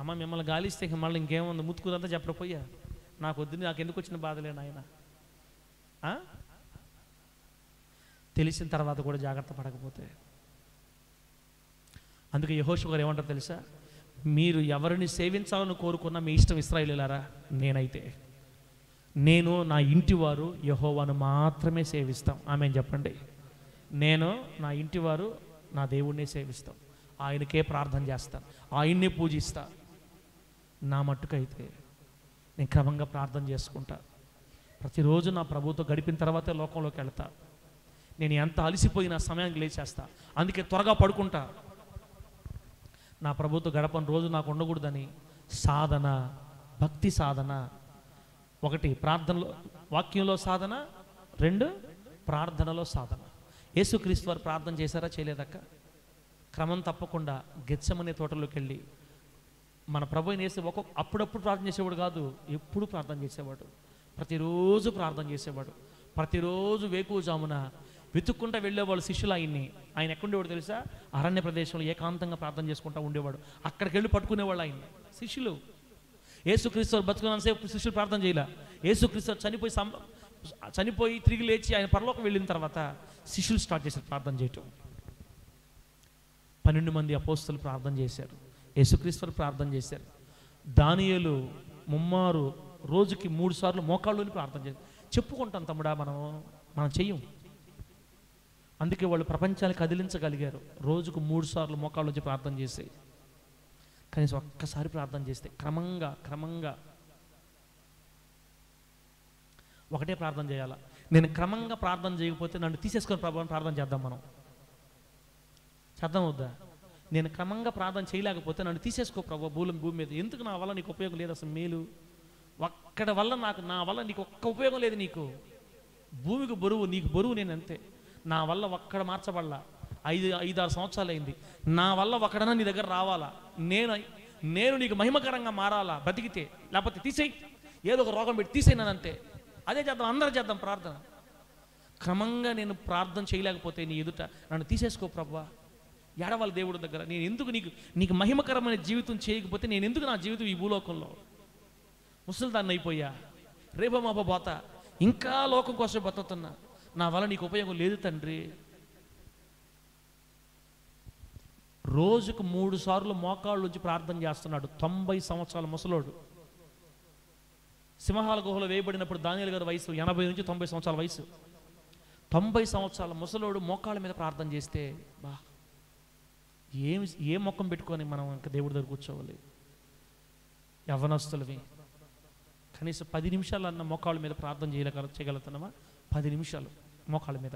అమ్మ మిమ్మల్ని గాలిస్తే ఇంక మళ్ళీ ఇంకేముంది, ముత్తుకుదంతా చెప్పకపోయా, నాకు వద్దు, నాకు ఎందుకు వచ్చిన బాధలే నాయన. తెలిసిన తర్వాత కూడా జాగ్రత్త పడకపోతే. అందుకే యెహోషువ గారు ఏమంటారు తెలుసా? మీరు ఎవరిని సేవించాలని కోరుకున్నా మీ ఇష్టం ఇశ్రాయేలీయులారా, నేను నా ఇంటివారు యెహోవాను మాత్రమే సేవిస్తాం. ఆమేన్ చెప్పండి. నేను నా ఇంటివారు నా దేవుణ్ణే సేవిస్తాం, ఆయనకే ప్రార్థన చేస్తాను, ఆయన్నే పూజిస్తా. నా మట్టుకైతే నేను క్రమంగా ప్రార్థన చేసుకుంటా. ప్రతిరోజు నా ప్రభుతో గడిపిన తర్వాతే లోకంలోకి వెళ్తా. నేను ఎంత అలసిపోయినా సమయానికి లేచేస్తా. అందుకే త్వరగా పడుకుంటా. నా ప్రభుతో గడపని రోజు నాకు ఉండకూడదని సాధన, భక్తి సాధన. 1 ప్రార్థనలో, వాక్యంలో సాధన, 2 ప్రార్థనలో సాధన. యేసుక్రీస్తు వారు ప్రార్థన చేశారా? చేయలేదక్క? క్రమం తప్పకుండా గెత్సెమనే తోటలోకి వెళ్ళి మన ప్రభువుని యేసు అప్పుడప్పుడు ప్రార్థన చేసేవాడు కాదు, ఎప్పుడు ప్రార్థన చేసేవాడు. ప్రతిరోజు ప్రార్థన చేసేవాడు. ప్రతిరోజు వేకువజామున వెతుక్కుంటా వెళ్ళేవాళ్ళు శిష్యులు ఆయన ఎక్కడుండేవాడు తెలుసా? అరణ్య ప్రదేశంలో ఏకాంతంగా ప్రార్థన చేసుకుంటూ ఉండేవాడు. అక్కడికి వెళ్ళి పట్టుకునేవాళ్ళు ఆయన శిష్యులు. యేసుక్రీస్తు బతుకున్నంతసేపు శిష్యులు ప్రార్థన చేయలే. యేసుక్రీస్తు చనిపోయి తిరిగి లేచి ఆయన పరలోకం వెళ్ళిన తర్వాత శిష్యులు స్టార్ట్ చేశారు ప్రార్థన చేయటం. 12 మంది అపోస్తలు ప్రార్థన చేశారు, యేసుక్రీస్తు ప్రార్థన చేశారు. దానియేలు ముమ్మారు రోజుకి 3 సార్లు మోకాళ్ళుని ప్రార్థన చేశారు. చెప్పుకుంటాం తమ్ముడా, మనం చెయ్యం. అందుకే వాళ్ళు ప్రపంచాన్ని కదిలించగలిగారు. రోజుకు 3 సార్లు మోకాళ్ళ నుంచి ప్రార్థన చేసి, కనీసం ఒక్కసారి ప్రార్థన చేస్తే క్రమంగా ఒకటే ప్రార్థన చేయాలా. నేను క్రమంగా ప్రార్థన చేయకపోతే నన్ను తీసేసుకొని ప్రభు అని ప్రార్థన చేద్దాం. మనం చేద్దాం వద్దా? నేను క్రమంగా ప్రార్థన చేయలేకపోతే నన్ను తీసేసుకో ప్రభు భూమి మీద. ఎందుకు? నా వల్ల నీకు ఉపయోగం లేదు అసలు. మేలు ఒక్కడి వల్ల నా వల్ల నీకు ఒక్క ఉపయోగం లేదు. నీకు భూమికి బరువు, నీకు బరువు నేను అంతే. నా వల్ల ఒక్కడ మార్చబడలా. 5-6 సంవత్సరాలు అయింది. నా వల్ల ఒక్కడన్నా నీ దగ్గర రావాలా, నేను నీకు మహిమకరంగా మారాలా బతికితే. లేకపోతే తీసేయి, ఏదో ఒక రోగం పెట్టి తీసేయి నన్ను అంతే. అదే చేద్దాం, అందరూ చేద్దాం ప్రార్థన. క్రమంగా నేను ప్రార్థన చేయలేకపోతే నీ ఎదుట నన్ను తీసేసుకో ప్రభువా. ఏడవాలి దేవుడి దగ్గర. నేను ఎందుకు నీకు మహిమకరమైన జీవితం చేయకపోతే నేను ఎందుకు నా జీవితం ఈ భూలోకంలో ముసలిదాన్ని అయిపోయా, రేపో మాపో పోతా, ఇంకా లోకం కోసం బతుకుతున్నా. నా వల్ల నీకు ఉపయోగం లేదు తండ్రి. రోజుకు 3 సార్లు మోకాళ్ళ నుంచి ప్రార్థన చేస్తున్నాడు 90 సంవత్సరాల ముసలోడు. సింహాల గుహలో వేయబడినప్పుడు దానియేలు గారి వయసు 80 నుంచి 90 సంవత్సరాల వయసు. 90 సంవత్సరాల ముసలోడు మోకాళ్ళ మీద ప్రార్థన చేస్తే ఏ మొక్కం పెట్టుకొని మనం ఇంకా దేవుడి దగ్గర కూర్చోవాలి? యవ్వనస్తులవి కనీసం 10 నిమిషాలు అన్న మోకాళ్ళ మీద ప్రార్థన చేయగలుగుతున్నామా? 10 నిమిషాలు మోకాళ్ళ మీద.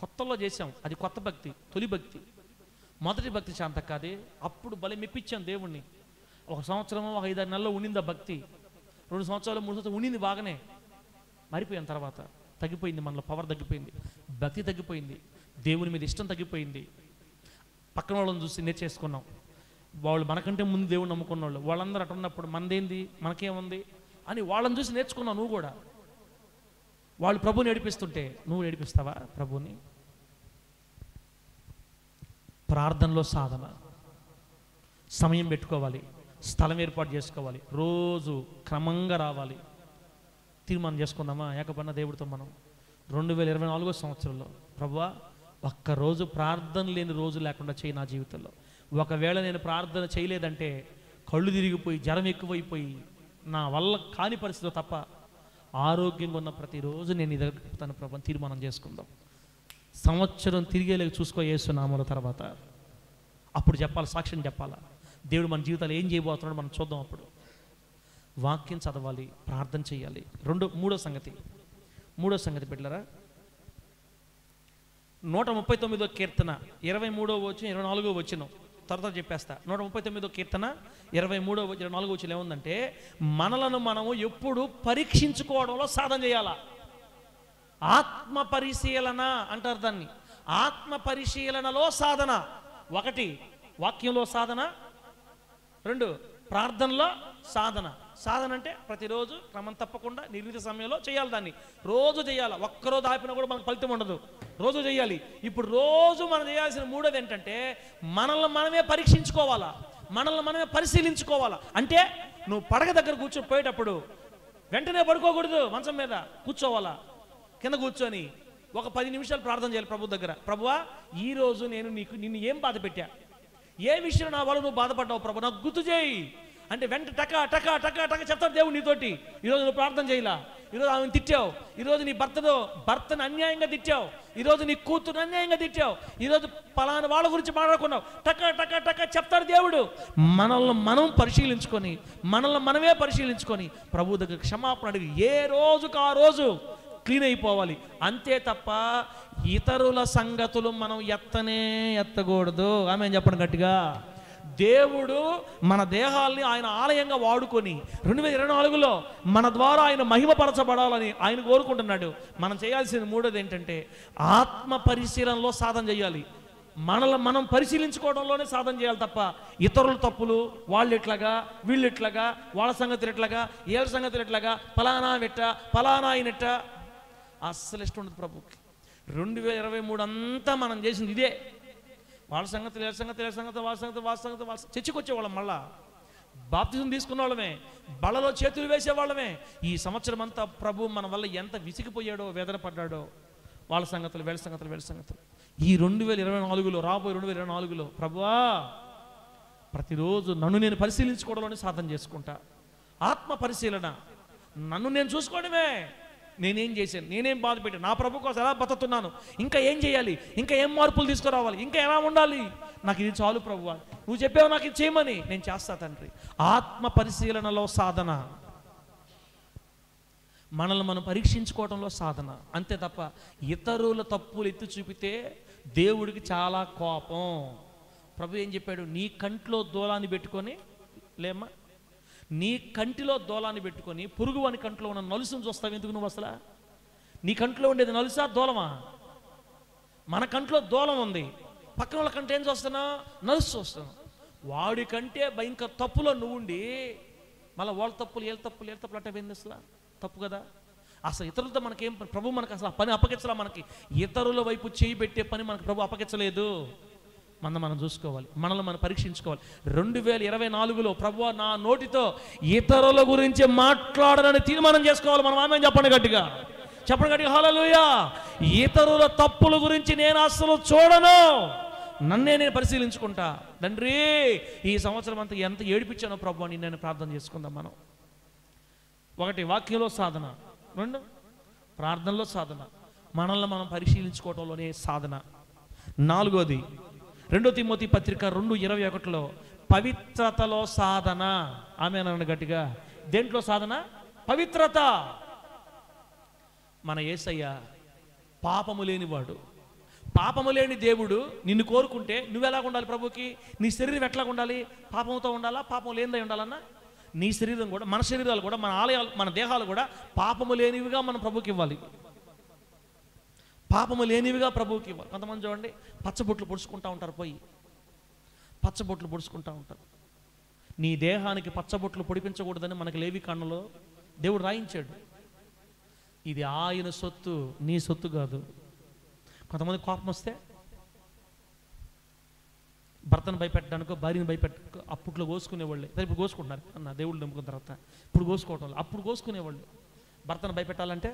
కొత్తలో చేసాం, అది కొత్త భక్తి, తొలి భక్తి. మొదటి భక్తి శాంత కాదే. అప్పుడు భలే మెప్పించాం దేవుణ్ణి. 1 సంవత్సరమో 5-6 నెలల్లో ఉండింది ఆ భక్తి. 2 సంవత్సరాలు 3 సంవత్సరాలు ఉండింది బాగానే. మారిపోయిన తర్వాత తగ్గిపోయింది, మనలో పవర్ తగ్గిపోయింది, భక్తి తగ్గిపోయింది, దేవుని మీద ఇష్టం తగ్గిపోయింది. పక్కన వాళ్ళని చూసి నేర్చేసుకున్నాం. వాళ్ళు మనకంటే ముందు దేవుడు నమ్ముకున్న వాళ్ళు, వాళ్ళందరూ అటు ఉన్నప్పుడు మనదేంది, మనకేముంది అని వాళ్ళని చూసి నేర్చుకున్నావు నువ్వు కూడా. వాళ్ళు ప్రభుని ఏడిపిస్తుంటే నువ్వు ఏడిపిస్తావా ప్రభుని? ప్రార్థనలో సాధన, సమయం పెట్టుకోవాలి, స్థలం ఏర్పాటు చేసుకోవాలి, రోజు క్రమంగా రావాలి. తీర్మానం చేసుకుందామా ఏకపన్న దేవుడితో మనం 2024 సంవత్సరంలో, ప్రభువా ఒక్కరోజు ప్రార్థన లేని రోజు లేకుండా చేయి నా జీవితంలో. ఒకవేళ నేను ప్రార్థన చేయలేదంటే కళ్ళు తిరిగిపోయి జ్వరం ఎక్కువైపోయి నా వల్ల కాని పరిస్థితిలో తప్ప ఆరోగ్యంగా ఉన్న ప్రతిరోజు నేను నీ దగ్గర తన ప్రభు తీర్మానం చేసుకుందాం. సంవత్సరం తిరిగేలాగా చూసుకో యేసు నామముల. తర్వాత అప్పుడు చెప్పాలి, సాక్ష్యం చెప్పాలా, దేవుడు మన జీవితాలు ఏం చేయబోతున్నాడో మనం చూద్దాం. అప్పుడు వాక్యం చదవాలి, ప్రార్థన చేయాలి. మూడో సంగతి బిడ్డలారా, 139వ కీర్తన 23వ వచనం 24వ వచనం తర్వాత చెప్పేస్తా. 139వ కీర్తన 23వ 24వ వచనం ఏముందంటే, మనలను మనము ఎప్పుడు పరీక్షించుకోవడంలో సాధన చేయాలా. ఆత్మ పరిశీలన అంటారు దాన్ని. ఆత్మ పరిశీలనలో సాధన. 1 వాక్యంలో సాధన, 2 ప్రార్థనలో సాధన. సాధన అంటే ప్రతిరోజు క్రమం తప్పకుండా నిర్ణీత సమయంలో చేయాలి. దాన్ని రోజు చేయాలి. ఒక్కరోజు ఆపినా కూడా మనకు ఫలితం ఉండదు, రోజు చేయాలి. ఇప్పుడు రోజు మనం చేయాల్సిన 3వది ఏంటంటే, మనల్ని మనమే పరీక్షించుకోవాలా, మనల్ని మనమే పరిశీలించుకోవాలా. అంటే నువ్వు పడక దగ్గర కూర్చోపోయేటప్పుడు వెంటనే పడుకోకూడదు, మంచం మీద కూర్చోవాలా. కింద కూర్చొని ఒక 10 నిమిషాలు ప్రార్థన చేయాలి ప్రభు దగ్గర. ప్రభువా ఈరోజు నేను నిన్ను ఏం బాధ పెట్టా, ఏ విషయం నా వల్ల నువ్వు బాధపడ్డావు ప్రభు, నాకు గుర్తు చేయి అంటే వెంట టకా టకా టకా టకా చెప్తాడు దేవుడు నీతోటి. ఈరోజు నువ్వు ప్రార్థన చేయలా, ఈరోజు ఆమెను తిట్టావు, ఈరోజు నీ భర్తను అన్యాయంగా తిట్టావు, ఈరోజు నీ కూతురు అన్యాయంగా తిట్టావు, ఈరోజు పలానా వాళ్ళ గురించి మాట్లాడుకున్నావు, టకా టకా టకా చెప్తాడు దేవుడు. మనల్ని మనమే పరిశీలించుకొని ప్రభు దగ్గర క్షమాపణ అడిగి ఏ రోజుకు ఆ రోజు క్లీన్ అయిపోవాలి. అంతే తప్ప ఇతరుల సంగతులు మనం ఎత్తకూడదు. ఆమె చెప్పండి గట్టిగా. దేవుడు మన దేహాల్ని ఆయన ఆలయంగా వాడుకొని 2024లో మన ద్వారా ఆయన మహిమపరచబడాలని ఆయన కోరుకుంటున్నాడు. మనం చేయాల్సిన 3వది ఏంటంటే, ఆత్మ పరిశీలనలో సాధన చేయాలి. మనల్ని మనం పరిశీలించుకోవడంలోనే సాధన చేయాలి తప్ప ఇతరుల తప్పులు, వాళ్ళు ఎట్లాగా, వీళ్ళు ఎట్లాగా, వాళ్ళ సంగతులు ఎట్లాగా, వీళ్ళ సంగతులు ఎట్లాగా, ఫలానా వెట్ట, ఫలానా అయినట్ట అస్సలు ఇష్టం ఉండదు ప్రభుకి. 2023 అంతా మనం చేసింది ఇదే. వాళ్ళ సంగతి చర్చకొచ్చేవాళ్ళం, మళ్ళా బాప్తిజం తీసుకున్న వాళ్ళమే, బళ్ళలో చేతులు వేసేవాళ్ళమే. ఈ సంవత్సరం అంతా ప్రభు మన వల్ల ఎంత విసిగిపోయాడో, వేదన పడ్డాడో. వాళ్ళ సంగతులు, వీళ్ళ సంగతులు, వీళ్ళ సంగతులు. ఈ 2024లో, రాబోయే 2024లో ప్రభువా ప్రతిరోజు నన్ను నేను పరిశీలించుకోవడంలోనే సాధన చేసుకుంటా. ఆత్మ పరిశీలన, నన్ను నేను చూసుకోవడమే. నేనేం చేశాను, నేనేం బాధ పెట్టాను, నా ప్రభు కోసం ఎలా బతుకుతున్నాను, ఇంకా ఏం చేయాలి, ఇంకా ఏం మార్పులు తీసుకురావాలి, ఇంకా ఎలా ఉండాలి, నాకు ఇది చాలు ప్రభువా, నువ్వు చెప్పావు నాకు ఇది చేయమని, నేను చేస్తా తండ్రి. ఆత్మ పరిశీలనలో సాధన, మనల్ని మనం పరీక్షించుకోవడంలో సాధన. అంతే తప్ప ఇతరుల తప్పులు ఎత్తి చూపితే దేవుడికి చాలా కోపం. ప్రభు ఏం చెప్పాడు, నీ కంట్లో దూలాన్ని పెట్టుకొని లేమ్మా, నీ కంటిలో దూలాన్ని పెట్టుకొని పురుగు వాని కంట్లో ఉన్న నలుసును చూస్తావు ఎందుకు నువ్వు అసలు? నీ కంట్లో ఉండేది నలుసా దూలమా? మన కంట్లో దూలం ఉంది, పక్కన వాళ్ళ కంటే ఏం చూస్తున్నావు? నలుసు చూస్తున్నావు. వాడి కంటే భయంకర తప్పులో నువ్వు ఉండి మళ్ళీ వాళ్ళ తప్పులు వీళ్ళ తప్పులు అంటే ఏంది అసలు? తప్పు కదా. అసలు ఇతరులతో మనకేం ప్రభు మనకు అసలు పని అప్పగించలా. మనకి ఇతరుల వైపు చేయి పెట్టే పని మనకు ప్రభు అప్పగించలేదు. మనం చూసుకోవాలి, మనల్ని మనం పరీక్షించుకోవాలి. 2024లో ప్రభువా నా నోటితో ఇతరుల గురించి మాట్లాడనని తీర్మానం చేసుకోవాలి. మనం ఆమె చెప్పండి గట్టిగా, చెప్పండి గట్టిగా హల్లెలూయా. ఇతరుల తప్పుల గురించి నేను అసలు చూడను, నన్నే నేను పరిశీలించుకుంటా. తండ్రి ఈ సంవత్సరం అంతా ఎంత ఏడిపించానో ప్రభు అని నేను ప్రార్థన చేసుకుందాం. మనం 1 వాక్యంలో సాధన, 2 ప్రార్థనలో సాధన, మనల్ని మనం పరిశీలించుకోవడంలోనే సాధన. 4వది 2 తిమోతి పత్రిక 2:21లో పవిత్రతలో సాధన. ఆమె అనండి గట్టిగా, దేంట్లో సాధన? పవిత్రత. మన యేసయ్య పాపము లేనివాడు, పాపము లేని దేవుడు. నిన్ను కోరుకుంటే నువ్వెలా ఉండాలి ప్రభుకి? నీ శరీరం ఎట్లా ఉండాలి? పాపంతో ఉండాలా? పాపం లేనిదై ఉండాలన్నా? నీ శరీరం కూడా, మన శరీరాలు కూడా, మన ఆలయాలు, మన దేహాలు కూడా పాపము లేనివిగా మనం ప్రభుకి ఇవ్వాలి. పాపము లేనివిగా ప్రభువుకి ఇవ్వాలి. కొంతమంది చూడండి పచ్చబొట్లు పొడుచుకుంటూ ఉంటారు, పోయి పచ్చబొట్లు పొడుచుకుంటూ ఉంటారు. నీ దేహానికి పచ్చబొట్లు పొడిపించకూడదని మనకి లేవికాండంలో దేవుడు రాయించాడు. ఇది ఆయన సొత్తు, నీ సొత్తు కాదు. కొంతమంది కోపం వస్తే భర్తను భయపెట్టడానికో భార్యను భయపెట్టడానికో అప్పట్లో కోసుకునేవాళ్ళే. ఇప్పుడు కోసుకుంటున్నారు అన్న దేవుళ్ళు నమ్ముకున్న తర్వాత. ఇప్పుడు కోసుకోవటం, అప్పుడు కోసుకునేవాళ్ళు. భర్తను భయపెట్టాలంటే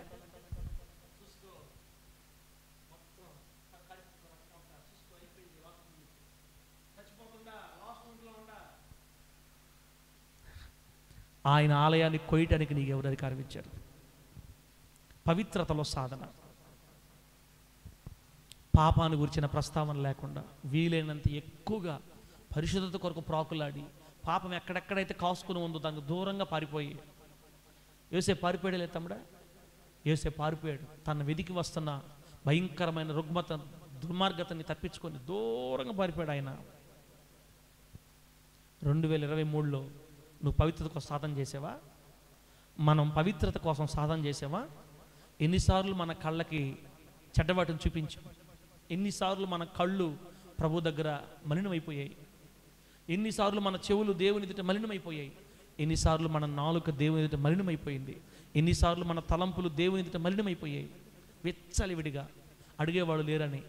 ఆయన ఆలయాన్ని కొయ్యటానికి నీకు ఎవరు అధికారం ఇచ్చారు? పవిత్రతలో సాధన, పాపాన్ని గురించిన ప్రస్తావన లేకుండా వీలైనంత ఎక్కువగా పరిశుద్ధత కొరకు ప్రాకులాడి, పాపం ఎక్కడెక్కడైతే కాసుకుని ఉందో దానికి దూరంగా పారిపోయి. యోసేపు పారిపోయాడే తమ్ముడా? యోసేపు పారిపోయాడు. తన వెదికి వస్తున్న భయంకరమైన రుగ్మత, దుర్మార్గతని తప్పించుకొని దూరంగా పారిపోయాడు ఆయన. 2023లో నువ్వు పవిత్రత కోసం సాధన చేసావా? మనం పవిత్రత కోసం సాధన చేసావా? ఎన్నిసార్లు మన కళ్ళకి చెడ్డవాటిని చూపించాం? ఎన్నిసార్లు మన కళ్ళు ప్రభు దగ్గర మలినమైపోయాయి? ఎన్నిసార్లు మన చెవులు దేవుని ఎదుట మలినమైపోయాయి? ఎన్నిసార్లు మన నాలుక దేవుని ఎదుట మలినమైపోయింది? ఎన్నిసార్లు మన తలంపులు దేవుని ఎదుట మలినమైపోయాయి? విచ్చలివిడిగా అడిగేవాళ్ళు లేరని,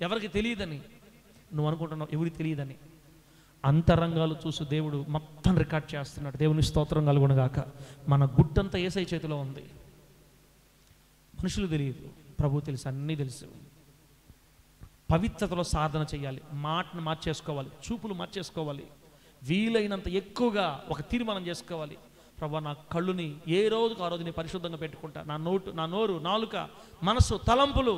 ఎవరికి తెలియదని నువ్వు అనుకుంటున్నావు, ఎవరికి తెలియదని. అంతరంగాలు చూసి దేవుడు మొత్తం రికార్డ్ చేస్తున్నాడు. దేవుని స్తోత్రం కలుగునుగాక. మన గుట్టంతా యేసయ్య చేతిలో ఉంది. మనుషులు తెలియదు, ప్రభు తెలుసు, అన్నీ తెలుసు. పవిత్రతలో సాధన చేయాలి, మాటను మార్చేసుకోవాలి, చూపులు మార్చేసుకోవాలి. వీలైనంత ఎక్కువగా ఒక తీర్మానం చేసుకోవాలి. ప్రభు నా కళ్ళుని ఏ రోజుకు ఆ రోజు నేను పరిశుద్ధంగా పెట్టుకుంటా. నా నోరు, నాలుక, మనసు, తలంపులు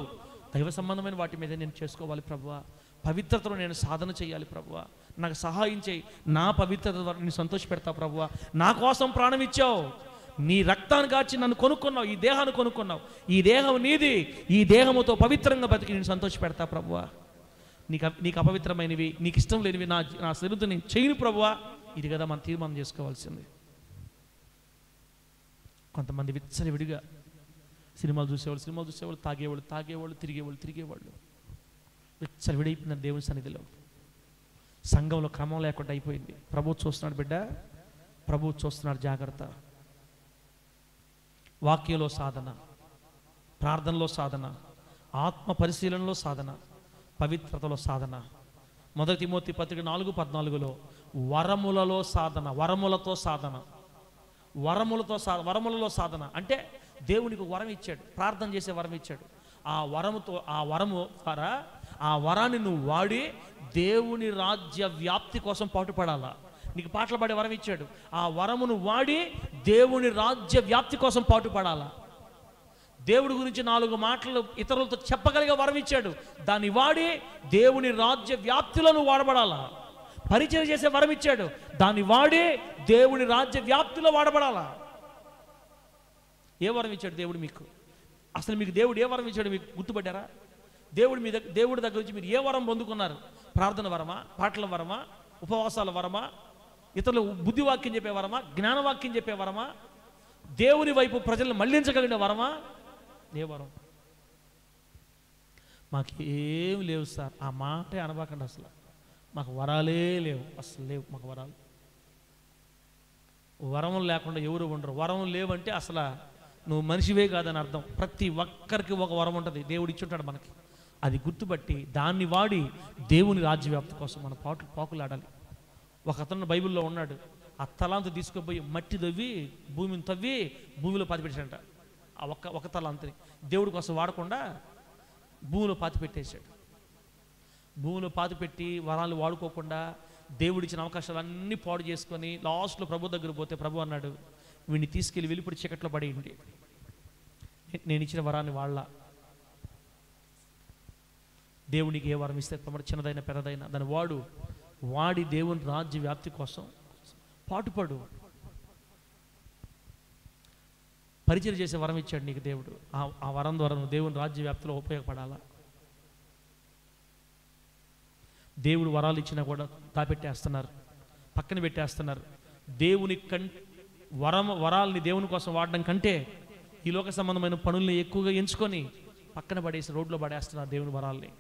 దైవ సంబంధమైన వాటి మీద నేను చేసుకోవాలి. ప్రభువా పవిత్రతలో నేను సాధన చేయాలి. ప్రభువా నాకు సహాయం చేయి. నా పవిత్రత ద్వారా నేను సంతోషపెడతా. ప్రభువా నా కోసం ప్రాణం ఇచ్చావు, నీ రక్తాన్ని కాచి నన్ను కొనుక్కున్నావు, ఈ దేహాన్ని కొనుక్కున్నావు, ఈ దేహం నీది, ఈ దేహముతో పవిత్రంగా బతికి నేను సంతోషపెడతా. ప్రభువా నీకు అపవిత్రమైనవి, నీకు ఇష్టం లేనివి నా శరీరంతో నేను చేయను ప్రభువా. ఇది కదా మనం తీర్మానం చేసుకోవాల్సింది. కొంతమంది విచ్చలవిడిగా సినిమాలు చూసేవాళ్ళు, తాగేవాళ్ళు, తిరిగేవాళ్ళు విచ్చలవిడైపోయిన దేవుని సన్నిధిలో. సంఘంలో క్రమం లేకుండా అయిపోయింది. ప్రభు చూస్తున్నాడు బిడ్డ, ప్రభు చూస్తున్నాడు, జాగ్రత్త. వాక్యంలో సాధన, ప్రార్థనలో సాధన, ఆత్మ పరిశీలనలో సాధన, పవిత్రతలో సాధన. 1 తిమోతి పత్రిక 4:14లో వరములలో సాధన, వరములలో సాధన అంటే దేవునికి వరం ఇచ్చాడు, ప్రార్థన చేసే వరం ఇచ్చాడు. ఆ వరము ద్వారా ఆ వరాన్ని నువ్వు వాడి దేవుని రాజ్య వ్యాప్తి కోసం పాటుపడాలా. నీకు పాటలు పాడే వరం ఇచ్చాడు, ఆ వరమును వాడి దేవుని రాజ్య వ్యాప్తి కోసం పాటుపడాలా. దేవుడి గురించి 4 మాటలు ఇతరులతో చెప్పగలిగే వరం ఇచ్చాడు, దాన్ని వాడి దేవుని రాజ్య వ్యాప్తిలో నువ్వు వాడబడాలా. పరిచయం చేసే వరం ఇచ్చాడు, దాన్ని వాడి దేవుని రాజ్య వ్యాప్తిలో వాడబడాలా. ఏ వరం ఇచ్చాడు దేవుడు మీకు? అసలు మీకు దేవుడు ఏ వరం ఇచ్చాడు మీకు గుర్తుపడ్డారా? దేవుడి దగ్గర నుంచి మీరు ఏ వరం పొందుకున్నారు? ప్రార్థన వరమా, పాటల వరమా, ఉపవాసాల వరమా, ఇతరులు బుద్ధివాక్యం చెప్పే వరమా, జ్ఞానవాక్యం చెప్పే వరమా, దేవుని వైపు ప్రజలను మళ్లించగలిగిన వరమా? ఏ వరం? మాకేం లేవు సార్. ఆ మాటే అనబాకండి. అసలు మాకు వరాలే లేవు, అసలు లేవు మాకు వరాలు. వరం లేకుండా ఎవరు ఉండరు. వరం లేవంటే అసలు నువ్వు మనిషివే కాదని అర్థం. ప్రతి ఒక్కరికి ఒక వరం ఉంటుంది, దేవుడు ఇచ్చుంటాడు మనకి. అది గుర్తుపట్టి దాన్ని వాడి దేవుని రాజ్యవ్యాప్తి కోసం మనం పాకులాడాలి. ఒక అతను బైబిల్లో ఉన్నాడు, ఆ తలాంతు తీసుకుపోయి మట్టి తవ్వి భూమిని తవ్వి భూమిలో పాతిపెట్టాడంట. ఆ ఒక తలాంతుని దేవుడి కోసం వాడకుండా భూమిలో పాతిపెట్టేశాడు. భూమిలో పాతిపెట్టి వరాలు వాడుకోకుండా దేవుడిచ్చిన అవకాశాలన్నీ పాడు చేసుకొని లాస్ట్లో ప్రభు దగ్గర పోతే ప్రభు అన్నాడు, వీడిని తీసుకెళ్ళి వెలుపడి చీకట్లో పడేయండి, నేను ఇచ్చిన వరాన్ని వాళ్ళ. దేవునికి ఏ వరం ఇస్తే చిన్నదైనా పెద్దదైనా దాన్ని వాడి దేవుని రాజ్య వ్యాప్తి కోసం పాటుపడు. పరిచయం చేసే వరం ఇచ్చాడు నీకు దేవుడు. ఆ వరం ద్వారా నువ్వు దేవుని రాజ్య వ్యాప్తిలో ఉపయోగపడాలా. దేవుడు వరాలు ఇచ్చినా కూడా దాపెట్టేస్తున్నారు, పక్కన పెట్టేస్తున్నారు. దేవుని వరాలని దేవుని కోసం వాడడం కంటే ఈ లోక సంబంధమైన పనుల్ని ఎక్కువగా ఎంచుకొని పక్కన పడేసి రోడ్లో పడేస్తున్నారు దేవుని వరాల్ని.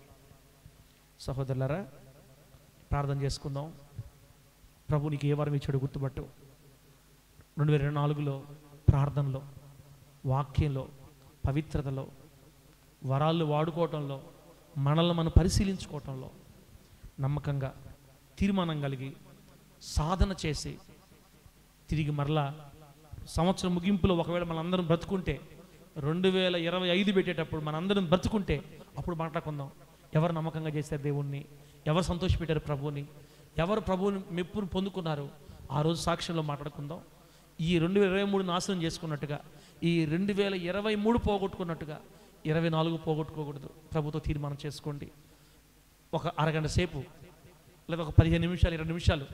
సహోదరులారా, ప్రార్థన చేసుకుందాం. ప్రభు నీకు ఏ వరం ఇచ్చాడు గుర్తుపట్టు. 2024లో ప్రార్థనలో, వాక్యంలో, పవిత్రతలో, వరాలు వాడుకోవటంలో, మనల్ని మనం పరిశీలించుకోవటంలో నమ్మకంగా తీర్మానం కలిగి సాధన చేసి తిరిగి మరలా సంవత్సరం ముగింపులో ఒకవేళ మనందరం బ్రతుకుంటే 2025 పెట్టేటప్పుడు మనందరం బ్రతుకుంటే అప్పుడు మాట్లాడుకుందాం. ఎవరు నమ్మకంగా చేశారు దేవుణ్ణి, ఎవరు సంతోషపెట్టారు ప్రభువుని, ఎవరు ప్రభువుని మెప్పును పొందుకున్నారు, ఆ రోజు సాక్ష్యంలో మాట్లాడుకుందాం. ఈ 2023 నాశనం చేసుకున్నట్టుగా, ఈ 2023 పోగొట్టుకున్నట్టుగా 24 పోగొట్టుకోకూడదు. ప్రభుతో తీర్మానం చేసుకోండి. ఒక అరగంట సేపు లేదా ఒక 15 నిమిషాలు 20 నిమిషాలు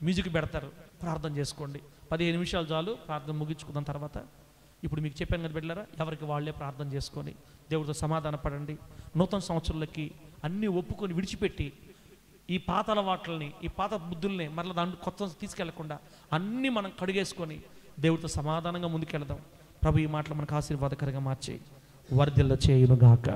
మ్యూజిక్ పెడతారు, ప్రార్థన చేసుకోండి. 15 నిమిషాలు చాలు, ప్రార్థన ముగించుకున్న తర్వాత ఇప్పుడు మీకు చెప్పాను కదా బిడ్డలారా, ఎవరికి వాళ్ళే ప్రార్థన చేసుకొని దేవుడితో సమాధాన పడండి. నూతన సంవత్సరాలకి అన్నీ ఒప్పుకొని విడిచిపెట్టి ఈ పాత అలవాట్లని, ఈ పాత బుద్ధుల్ని మరలా దాంట్లో కొత్త తీసుకెళ్లకుండా అన్నీ మనం కడిగేసుకొని దేవుడితో సమాధానంగా ముందుకెళ్దాం. ప్రభు ఈ మాటలు మనకు ఆశీర్వాదకరంగా మార్చి వర్ధిల్ల చేయునుగాక.